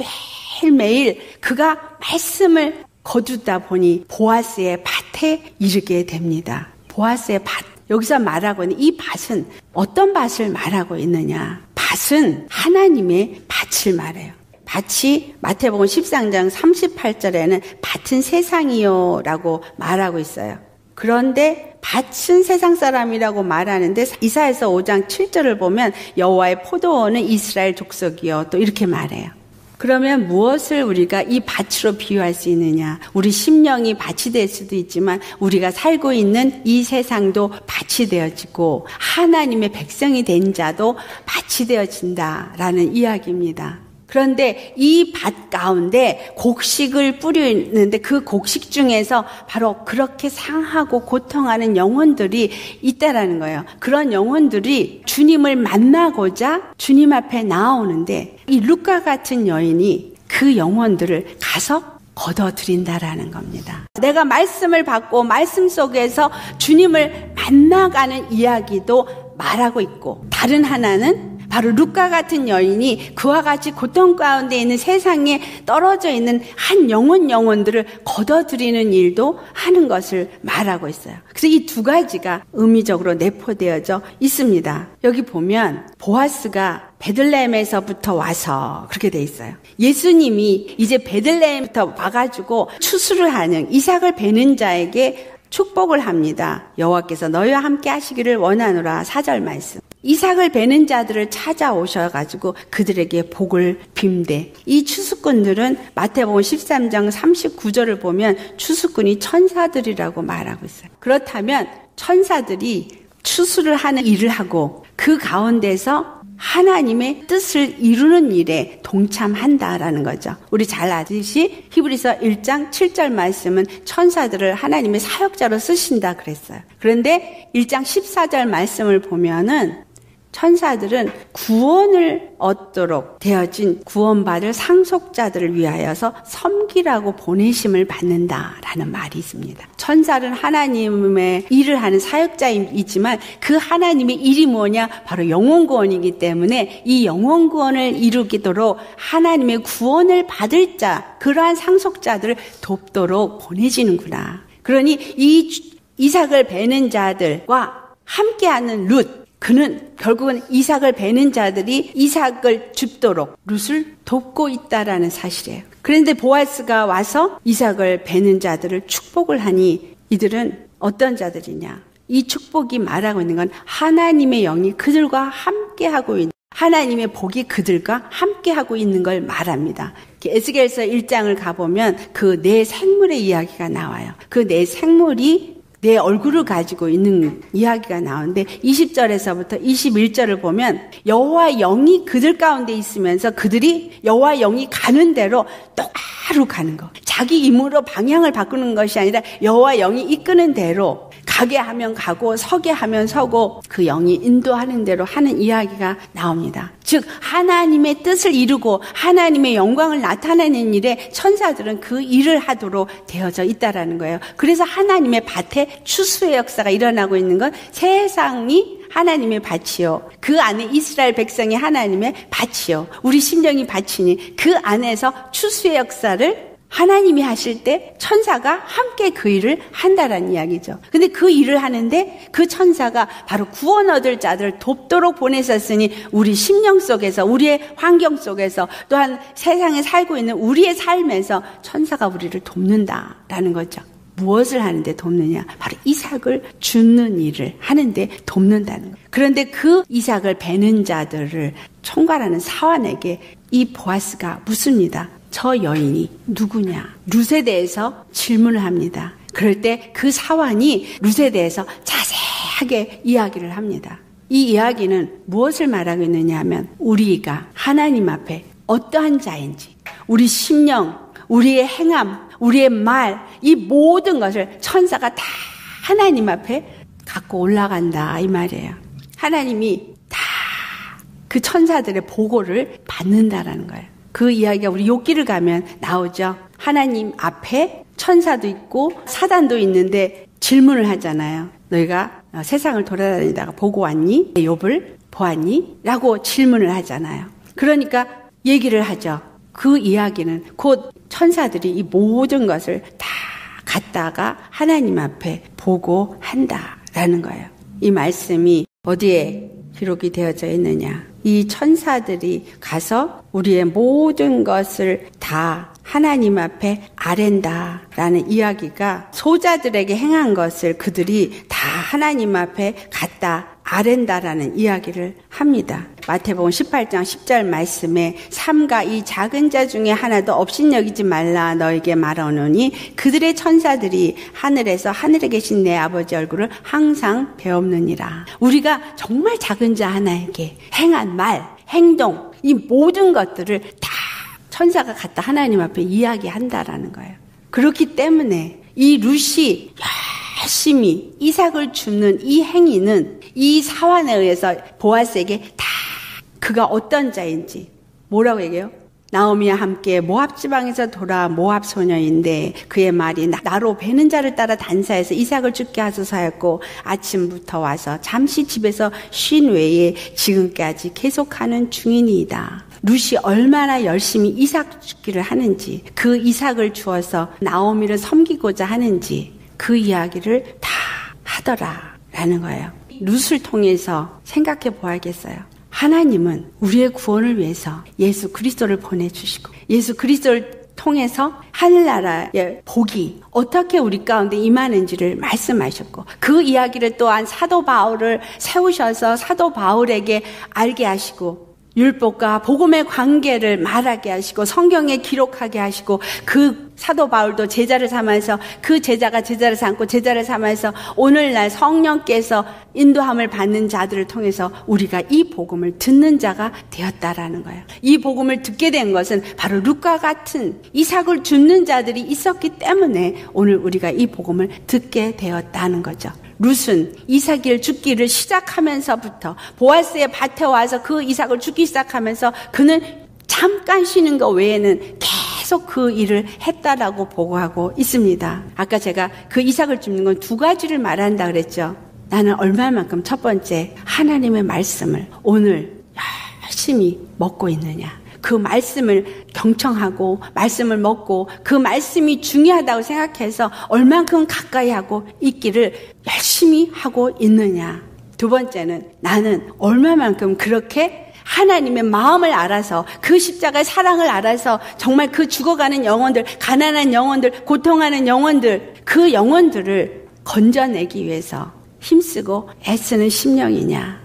매일매일 그가 말씀을 거두다 보니 보아스의 밭에 이르게 됩니다. 보아스의 밭. 여기서 말하고 있는 이 밭은 어떤 밭을 말하고 있느냐? 밭은 하나님의 밭을 말해요. 밭이 마태복음 13장 38절에는 밭은 세상이요 라고 말하고 있어요. 그런데 밭은 세상 사람이라고 말하는데 이사야서 5장 7절을 보면 여호와의 포도원은 이스라엘 족속이요 또 이렇게 말해요. 그러면 무엇을 우리가 이 밭으로 비유할 수 있느냐? 우리 심령이 밭이 될 수도 있지만 우리가 살고 있는 이 세상도 밭이 되어지고 하나님의 백성이 된 자도 밭이 되어진다라는 이야기입니다. 그런데 이 밭 가운데 곡식을 뿌리는데 그 곡식 중에서 바로 그렇게 상하고 고통하는 영혼들이 있다라는 거예요. 그런 영혼들이 주님을 만나고자 주님 앞에 나오는데 이 루카 같은 여인이 그 영혼들을 가서 걷어들인다라는 겁니다. 내가 말씀을 받고 말씀 속에서 주님을 만나가는 이야기도 말하고 있고 다른 하나는 바로 루카 같은 여인이 그와 같이 고통 가운데 있는 세상에 떨어져 있는 한 영혼들을 걷어들이는 일도 하는 것을 말하고 있어요. 그래서 이 두 가지가 의미적으로 내포되어져 있습니다. 여기 보면 보아스가 베들레헴에서부터 와서 그렇게 돼 있어요. 예수님이 이제 베들레헴부터 와가지고 추수를 하는 이삭을 베는 자에게 축복을 합니다. 여호와께서 너희와 함께 하시기를 원하노라. 4절 말씀. 이삭을 베는 자들을 찾아오셔가지고 그들에게 복을 빕대. 이 추수꾼들은 마태복음 13장 39절을 보면 추수꾼이 천사들이라고 말하고 있어요. 그렇다면 천사들이 추수를 하는 일을 하고 그 가운데서 하나님의 뜻을 이루는 일에 동참한다라는 거죠. 우리 잘 아듯이 히브리서 1장 7절 말씀은 천사들을 하나님의 사역자로 쓰신다 그랬어요. 그런데 1장 14절 말씀을 보면은 천사들은 구원을 얻도록 되어진 구원받을 상속자들을 위하여서 섬기라고 보내심을 받는다라는 말이 있습니다. 천사는 하나님의 일을 하는 사역자이지만 그 하나님의 일이 뭐냐? 바로 영혼구원이기 때문에 이 영혼구원을 이루도록 하나님의 구원을 받을 자, 그러한 상속자들을 돕도록 보내지는구나. 그러니 이 이삭을 베는 자들과 함께하는 룻, 그는 결국은 이삭을 베는 자들이 이삭을 줍도록 룻을 돕고 있다라는 사실이에요. 그런데 보아스가 와서 이삭을 베는 자들을 축복을 하니 이들은 어떤 자들이냐? 이 축복이 말하고 있는 건 하나님의 영이 그들과 함께하고 있는, 하나님의 복이 그들과 함께하고 있는 걸 말합니다. 에스겔서 1장을 가보면 그 네 생물의 이야기가 나와요. 그 네 생물이 내 얼굴을 가지고 있는 이야기가 나오는데 20절에서부터 21절을 보면 여호와 영이 그들 가운데 있으면서 그들이 여호와 영이 가는 대로 똑바로 가는 거. 자기 힘으로 방향을 바꾸는 것이 아니라 여호와 영이 이끄는 대로 가게 하면 가고 서게 하면 서고 그 영이 인도하는 대로 하는 이야기가 나옵니다. 즉 하나님의 뜻을 이루고 하나님의 영광을 나타내는 일에 천사들은 그 일을 하도록 되어져 있다라는 거예요. 그래서 하나님의 밭에 추수의 역사가 일어나고 있는 건 세상이 하나님의 밭이요. 그 안에 이스라엘 백성이 하나님의 밭이요. 우리 심령이 밭이니 그 안에서 추수의 역사를 하나님이 하실 때 천사가 함께 그 일을 한다라는 이야기죠. 근데 그 일을 하는데 그 천사가 바로 구원 얻을 자들을 돕도록 보내셨으니 우리 심령 속에서 우리의 환경 속에서 또한 세상에 살고 있는 우리의 삶에서 천사가 우리를 돕는다라는 거죠. 무엇을 하는데 돕느냐? 바로 이삭을 줍는 일을 하는데 돕는다는 거예요. 그런데 그 이삭을 베는 자들을 총괄하는 사환에게 이 보아스가 묻습니다. 저 여인이 누구냐? 룻에 대해서 질문을 합니다. 그럴 때 그 사환이 룻에 대해서 자세하게 이야기를 합니다. 이 이야기는 무엇을 말하고 있느냐 하면 우리가 하나님 앞에 어떠한 자인지 우리 심령, 우리의 행함, 우리의 말, 이 모든 것을 천사가 다 하나님 앞에 갖고 올라간다 이 말이에요. 하나님이 다 그 천사들의 보고를 받는다라는 거예요. 그 이야기가 우리 욥기를 가면 나오죠. 하나님 앞에 천사도 있고 사단도 있는데 질문을 하잖아요. 너희가 세상을 돌아다니다가 보고 왔니? 욥을 보았니? 라고 질문을 하잖아요. 그러니까 얘기를 하죠. 그 이야기는 곧 천사들이 이 모든 것을 다 갖다가 하나님 앞에 보고한다라는 거예요. 이 말씀이 어디에 기록이 되어져 있느냐? 이 천사들이 가서 우리의 모든 것을 다 하나님 앞에 아랜다라는 이야기가 소자들에게 행한 것을 그들이 다 하나님 앞에 갖다 아랜다라는 이야기를 합니다. 마태복음 18장 10절 말씀에 삼가 이 작은 자 중에 하나도 업신여기지 말라 너에게 말하노니 그들의 천사들이 하늘에서 하늘에 계신 내 아버지 얼굴을 항상 배옵느니라. 우리가 정말 작은 자 하나에게 행한 말, 행동, 이 모든 것들을 다 천사가 갖다 하나님 앞에 이야기한다라는 거예요. 그렇기 때문에 이 룻이 열심히 이삭을 줍는 이 행위는 이 사환에 의해서 보아스에게 다 그가 어떤 자인지 뭐라고 얘기해요? 나오미와 함께 모압 지방에서 돌아 모압 소녀인데 그의 말이 나로 베는 자를 따라 단사해서 이삭을 죽게 하소서 하였고 아침부터 와서 잠시 집에서 쉰 외에 지금까지 계속하는 중이니이다. 룻이 얼마나 열심히 이삭 죽기를 하는지 그 이삭을 주어서 나오미를 섬기고자 하는지 그 이야기를 다 하더라라는 거예요. 룻을 통해서 생각해 보아야겠어요. 하나님은 우리의 구원을 위해서 예수 그리스도를 보내주시고 예수 그리스도를 통해서 하늘나라의 복이 어떻게 우리 가운데 임하는지를 말씀하셨고 그 이야기를 또한 사도 바울을 세우셔서 사도 바울에게 알게 하시고 율법과 복음의 관계를 말하게 하시고 성경에 기록하게 하시고 그 사도 바울도 제자를 삼아서 그 제자가 제자를 삼고 제자를 삼아서 오늘날 성령께서 인도함을 받는 자들을 통해서 우리가 이 복음을 듣는 자가 되었다라는 거예요. 이 복음을 듣게 된 것은 바로 룻과 같은 이삭을 줍는 자들이 있었기 때문에 오늘 우리가 이 복음을 듣게 되었다는 거죠. 룻은 이삭을 죽기를 시작하면서부터 보아스의 밭에 와서 그 이삭을 죽기 시작하면서 그는 잠깐 쉬는 것 외에는 계속 그 일을 했다라고 보고하고 있습니다. 아까 제가 그 이삭을 줍는 건 두 가지를 말한다 그랬죠. 나는 얼마만큼 첫 번째 하나님의 말씀을 오늘 열심히 먹고 있느냐. 그 말씀을 경청하고 말씀을 먹고 그 말씀이 중요하다고 생각해서 얼만큼 가까이 하고 있기를 열심히 하고 있느냐. 두 번째는 나는 얼마만큼 그렇게 하나님의 마음을 알아서 그 십자가의 사랑을 알아서 정말 그 죽어가는 영혼들, 가난한 영혼들, 고통하는 영혼들, 그 영혼들을 건져내기 위해서 힘쓰고 애쓰는 심령이냐.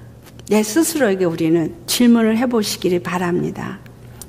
내 스스로에게 우리는 질문을 해보시기를 바랍니다.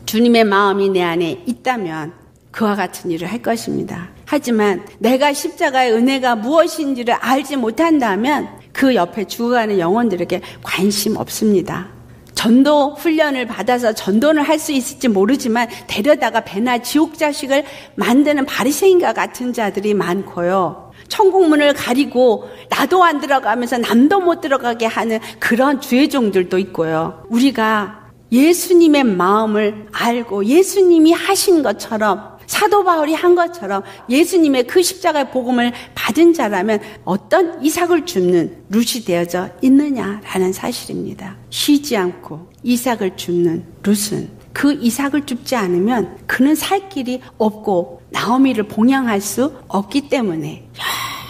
주님의 마음이 내 안에 있다면 그와 같은 일을 할 것입니다. 하지만 내가 십자가의 은혜가 무엇인지를 알지 못한다면 그 옆에 죽어가는 영혼들에게 관심 없습니다. 전도 훈련을 받아서 전도를 할 수 있을지 모르지만 데려다가 배나 지옥 자식을 만드는 바리새인과 같은 자들이 많고요. 천국문을 가리고 나도 안 들어가면서 남도 못 들어가게 하는 그런 주의종들도 있고요. 우리가 예수님의 마음을 알고 예수님이 하신 것처럼 사도 바울이 한 것처럼 예수님의 그 십자가의 복음을 받은 자라면 어떤 이삭을 줍는 룻이 되어져 있느냐라는 사실입니다. 쉬지 않고 이삭을 줍는 룻은 그 이삭을 줍지 않으면 그는 살 길이 없고 나오미를 봉양할 수 없기 때문에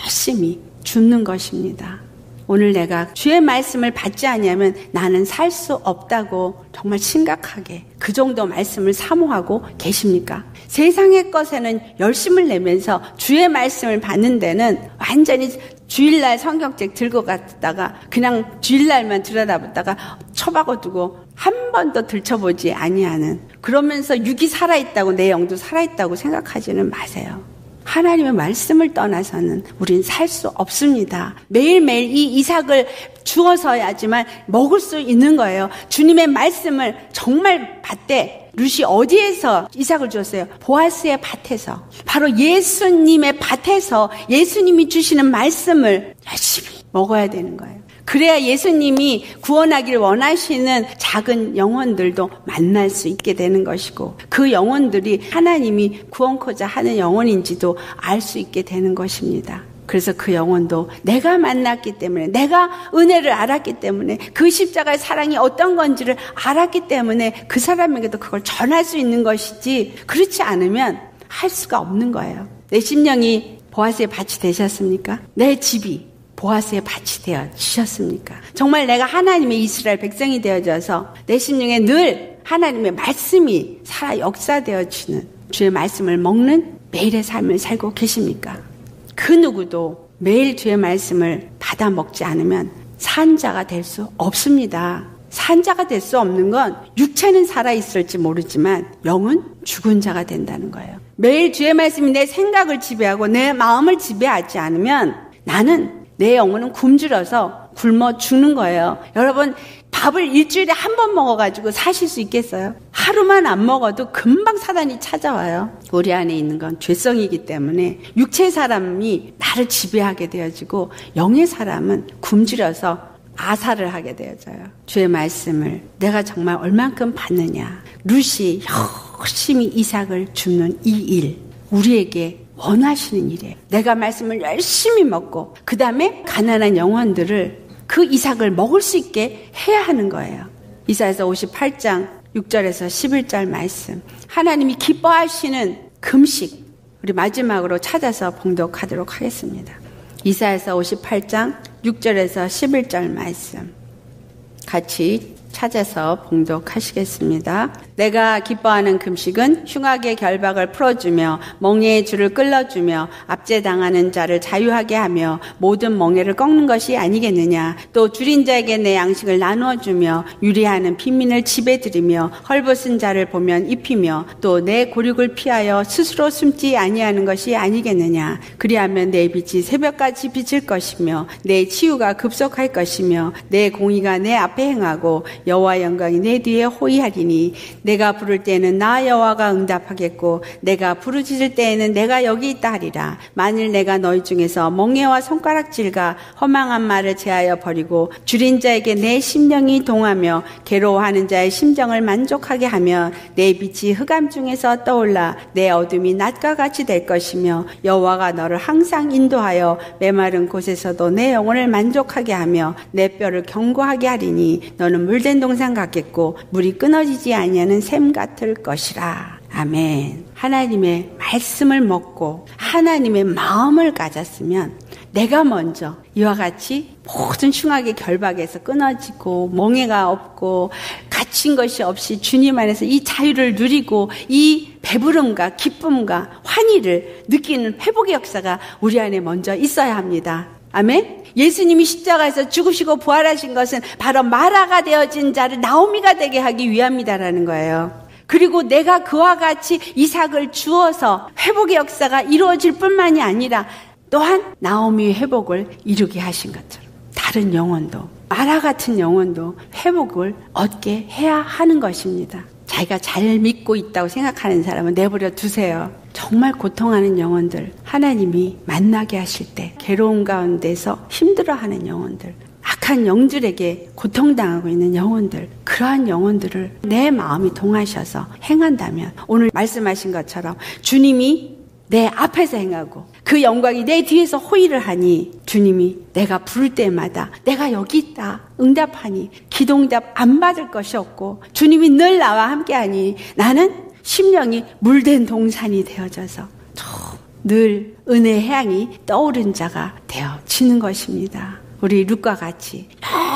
열심히 줍는 것입니다. 오늘 내가 주의 말씀을 받지 않으면 나는 살 수 없다고 정말 심각하게 그 정도 말씀을 사모하고 계십니까? 세상의 것에는 열심을 내면서 주의 말씀을 받는 데는 완전히 주일날 성경책 들고 갔다가 그냥 주일날만 들여다보다가 처박아두고 한 번도 들춰보지 아니하는, 그러면서 육이 살아있다고 내 영도 살아있다고 생각하지는 마세요. 하나님의 말씀을 떠나서는 우린 살 수 없습니다. 매일매일 이 이삭을 주어서야지만 먹을 수 있는 거예요. 주님의 말씀을 정말 받되 룻이 어디에서 이삭을 주었어요? 보아스의 밭에서, 바로 예수님의 밭에서 예수님이 주시는 말씀을 열심히 먹어야 되는 거예요. 그래야 예수님이 구원하기를 원하시는 작은 영혼들도 만날 수 있게 되는 것이고 그 영혼들이 하나님이 구원코자 하는 영혼인지도 알 수 있게 되는 것입니다. 그래서 그 영혼도 내가 만났기 때문에, 내가 은혜를 알았기 때문에, 그 십자가의 사랑이 어떤 건지를 알았기 때문에 그 사람에게도 그걸 전할 수 있는 것이지, 그렇지 않으면 할 수가 없는 거예요. 내 심령이 보아스의 밭이 되셨습니까? 내 집이 보아스의 밭이 되어지셨습니까? 정말 내가 하나님의 이스라엘 백성이 되어져서 내 심령에 늘 하나님의 말씀이 살아 역사되어지는 주의 말씀을 먹는 매일의 삶을 살고 계십니까? 그 누구도 매일 주의 말씀을 받아 먹지 않으면 산자가 될 수 없습니다. 산자가 될 수 없는 건 육체는 살아있을지 모르지만 영은 죽은 자가 된다는 거예요. 매일 주의 말씀이 내 생각을 지배하고 내 마음을 지배하지 않으면 나는, 내 영혼은 굶주려서 굶어 죽는 거예요. 여러분, 밥을 일주일에 한 번 먹어가지고 사실 수 있겠어요? 하루만 안 먹어도 금방 사단이 찾아와요. 우리 안에 있는 건 죄성이기 때문에 육체의 사람이 나를 지배하게 되어지고 영의 사람은 굶주려서 아사를 하게 되어져요. 주의 말씀을 내가 정말 얼만큼 받느냐. 룻이 열심히 이삭을 줍는 이 일, 우리에게 원하시는 일이에요. 내가 말씀을 열심히 먹고 그 다음에 가난한 영혼들을, 그 이삭을 먹을 수 있게 해야 하는 거예요. 이사야서 58장 6절에서 11절 말씀, 하나님이 기뻐하시는 금식, 우리 마지막으로 찾아서 봉독하도록 하겠습니다. 이사야서 58장 6절에서 11절 말씀 같이 찾아서 봉독하시겠습니다. 내가 기뻐하는 금식은 흉악의 결박을 풀어주며 멍에의 줄을 끌어주며 압제당하는 자를 자유하게 하며 모든 멍에를 꺾는 것이 아니겠느냐. 또 줄인 자에게 내 양식을 나누어주며 유리하는 빈민을 집에 들이며 헐벗은 자를 보면 입히며 또 내 고륙을 피하여 스스로 숨지 아니하는 것이 아니겠느냐. 그리하면 내 빛이 새벽같이 비칠 것이며 내 치유가 급속할 것이며 내 공의가 내 앞에 행하고 여호와 영광이 내 뒤에 호위하리니 내가 부를 때에는 나 여호와가 응답하겠고 내가 부르짖을 때에는 내가 여기 있다 하리라. 만일 내가 너희 중에서 멍에와 손가락질과 허망한 말을 제하여 버리고 줄인 자에게 내 심령이 동하며 괴로워하는 자의 심정을 만족하게 하면 내 빛이 흑암 중에서 떠올라 내 어둠이 낮과 같이 될 것이며 여호와가 너를 항상 인도하여 메마른 곳에서도 내 영혼을 만족하게 하며 내 뼈를 견고하게 하리니 너는 물된 동산 같겠고 물이 끊어지지 아니하는 샘 같을 것이라. 아멘. 하나님의 말씀을 먹고 하나님의 마음을 가졌으면 내가 먼저 이와 같이 모든 흉악의 결박에서 끊어지고 멍에가 없고 갇힌 것이 없이 주님 안에서 이 자유를 누리고 이 배부름과 기쁨과 환희를 느끼는 회복의 역사가 우리 안에 먼저 있어야 합니다. 아멘. 예수님이 십자가에서 죽으시고 부활하신 것은 바로 마라가 되어진 자를 나오미가 되게 하기 위함이다라는 거예요. 그리고 내가 그와 같이 이삭을 주어서 회복의 역사가 이루어질 뿐만이 아니라 또한 나오미의 회복을 이루게 하신 것처럼 다른 영혼도, 마라 같은 영혼도 회복을 얻게 해야 하는 것입니다. 자기가 잘 믿고 있다고 생각하는 사람은 내버려 두세요. 정말 고통하는 영혼들, 하나님이 만나게 하실 때 괴로운 가운데서 힘들어하는 영혼들, 악한 영들에게 고통당하고 있는 영혼들, 그러한 영혼들을 내 마음이 동하셔서 행한다면 오늘 말씀하신 것처럼 주님이 내 앞에서 행하고 그 영광이 내 뒤에서 호의를 하니 주님이 내가 부를 때마다 내가 여기 있다 응답하니 기도응답 안 받을 것이 없고 주님이 늘 나와 함께하니 나는 심령이 물된 동산이 되어져서 늘 은혜의 향이 떠오른 자가 되어지는 것입니다. 우리 룻과 같이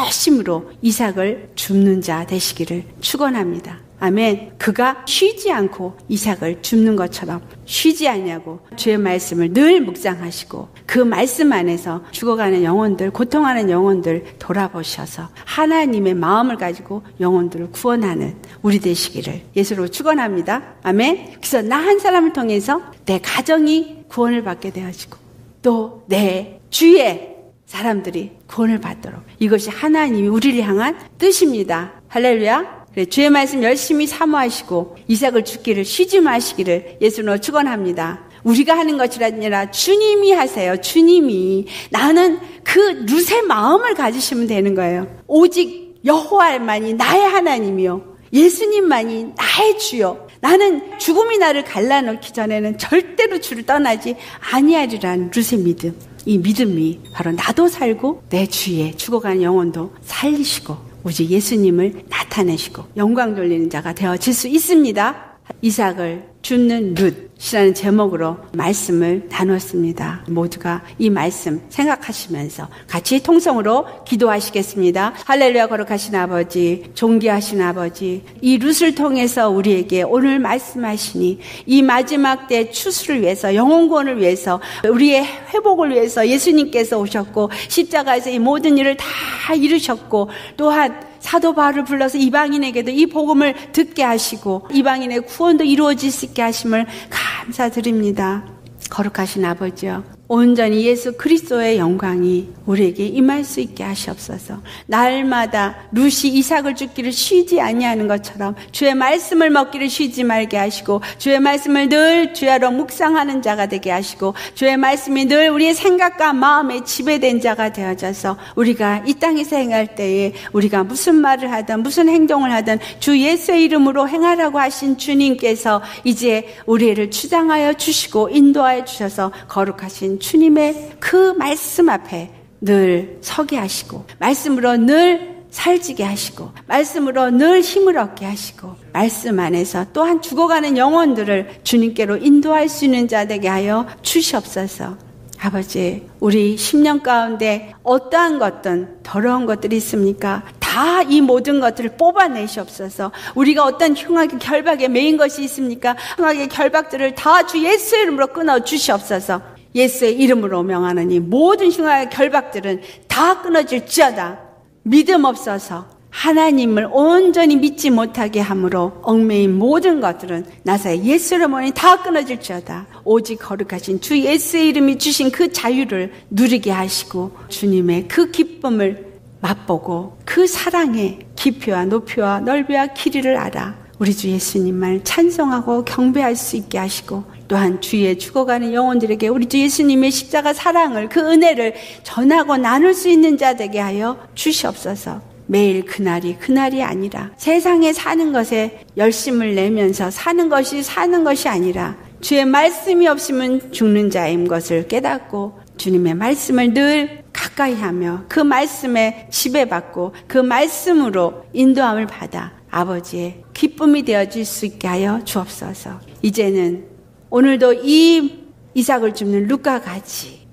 열심으로 이삭을 줍는 자 되시기를 축원합니다. 아멘. 그가 쉬지 않고 이삭을 줍는 것처럼 쉬지 않냐고 주의 말씀을 늘 묵상하시고 그 말씀 안에서 죽어가는 영혼들, 고통하는 영혼들 돌아보셔서 하나님의 마음을 가지고 영혼들을 구원하는 우리 되시기를 예수로 축원합니다. 아멘. 그래서 나 한 사람을 통해서 내 가정이 구원을 받게 되어지고 또 내 주위에 사람들이 구원을 받도록, 이것이 하나님이 우리를 향한 뜻입니다. 할렐루야. 그래, 주의 말씀 열심히 사모하시고 이삭을 죽기를 쉬지 마시기를 예수로 축원합니다. 우리가 하는 것이 아니라 주님이 하세요. 주님이. 나는 그 룻의 마음을 가지시면 되는 거예요. 오직 여호와만이 나의 하나님이요 예수님만이 나의 주요. 나는 죽음이 나를 갈라놓기 전에는 절대로 주를 떠나지 아니하리라는 룻의 믿음. 이 믿음이 바로 나도 살고 내 주위에 죽어가는 영혼도 살리시고 오직 예수님을 나타내시고 영광 돌리는 자가 되어질 수 있습니다. 이삭을 줍는 룻이라는 제목으로 말씀을 나눴습니다. 모두가 이 말씀 생각하시면서 같이 통성으로 기도하시겠습니다. 할렐루야. 거룩하신 아버지, 존귀하신 아버지, 이 룻을 통해서 우리에게 오늘 말씀하시니 이 마지막 때 추수를 위해서, 영혼 구원을 위해서, 우리의 회복을 위해서 예수님께서 오셨고 십자가에서 이 모든 일을 다 이루셨고, 또한 사도 바울을 불러서 이방인에게도 이 복음을 듣게 하시고 이방인의 구원도 이루어질 수 있게 하심을 감사드립니다. 거룩하신 아버지여, 온전히 예수 그리스도의 영광이 우리에게 임할 수 있게 하시옵소서. 날마다 룻이 이삭을 줍기를 쉬지 아니하는 것처럼 주의 말씀을 먹기를 쉬지 말게 하시고, 주의 말씀을 늘 주야로 묵상하는 자가 되게 하시고, 주의 말씀이 늘 우리의 생각과 마음에 지배된 자가 되어져서 우리가 이 땅에서 행할 때에 우리가 무슨 말을 하든 무슨 행동을 하든 주 예수의 이름으로 행하라고 하신 주님께서 이제 우리를 주장하여 주시고 인도하여 주셔서 거룩하신 주님의 그 말씀 앞에 늘 서게 하시고, 말씀으로 늘 살지게 하시고, 말씀으로 늘 힘을 얻게 하시고, 말씀 안에서 또한 죽어가는 영혼들을 주님께로 인도할 수 있는 자 되게 하여 주시옵소서. 아버지, 우리 10년 가운데 어떠한 것든 더러운 것들이 있습니까? 다 이 모든 것들을 뽑아내시옵소서. 우리가 어떤 흉악의 결박에 매인 것이 있습니까? 흉악의 결박들을 다 주 예수의 이름으로 끊어 주시옵소서. 예수의 이름으로 명하노니 모든 흉악의 결박들은 다 끊어질지어다. 믿음 없어서 하나님을 온전히 믿지 못하게 함으로 얽매인 모든 것들은 나사의 예수 이름으로 다 끊어질지어다. 오직 거룩하신 주 예수의 이름이 주신 그 자유를 누리게 하시고 주님의 그 기쁨을 맛보고 그 사랑의 깊이와 높이와 넓이와 길이를 알아 우리 주 예수님만 찬송하고 경배할 수 있게 하시고, 또한 주위에 죽어가는 영혼들에게 우리 주 예수님의 십자가 사랑을, 그 은혜를 전하고 나눌 수 있는 자 되게 하여 주시옵소서. 매일 그날이 아니라 세상에 사는 것에 열심을 내면서 사는 것이 아니라 주의 말씀이 없으면 죽는 자인 것을 깨닫고 주님의 말씀을 늘 가까이 하며 그 말씀에 지배받고 그 말씀으로 인도함을 받아 아버지의 기쁨이 되어질 수 있게 하여 주옵소서. 이제는 오늘도 이 이삭을 줍는 룻과 같이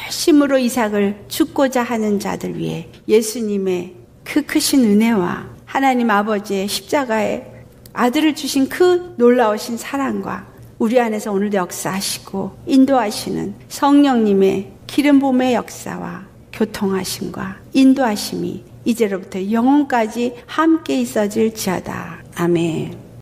열심으로 이삭을 줍고자 하는 자들 위해 예수님의 그 크신 은혜와 하나님 아버지의 십자가에 아들을 주신 그 놀라우신 사랑과 우리 안에서 오늘도 역사하시고 인도하시는 성령님의 기름 부음의 역사와 교통하심과 인도하심이 이제로부터 영혼까지 함께 있어질지어다. 아멘.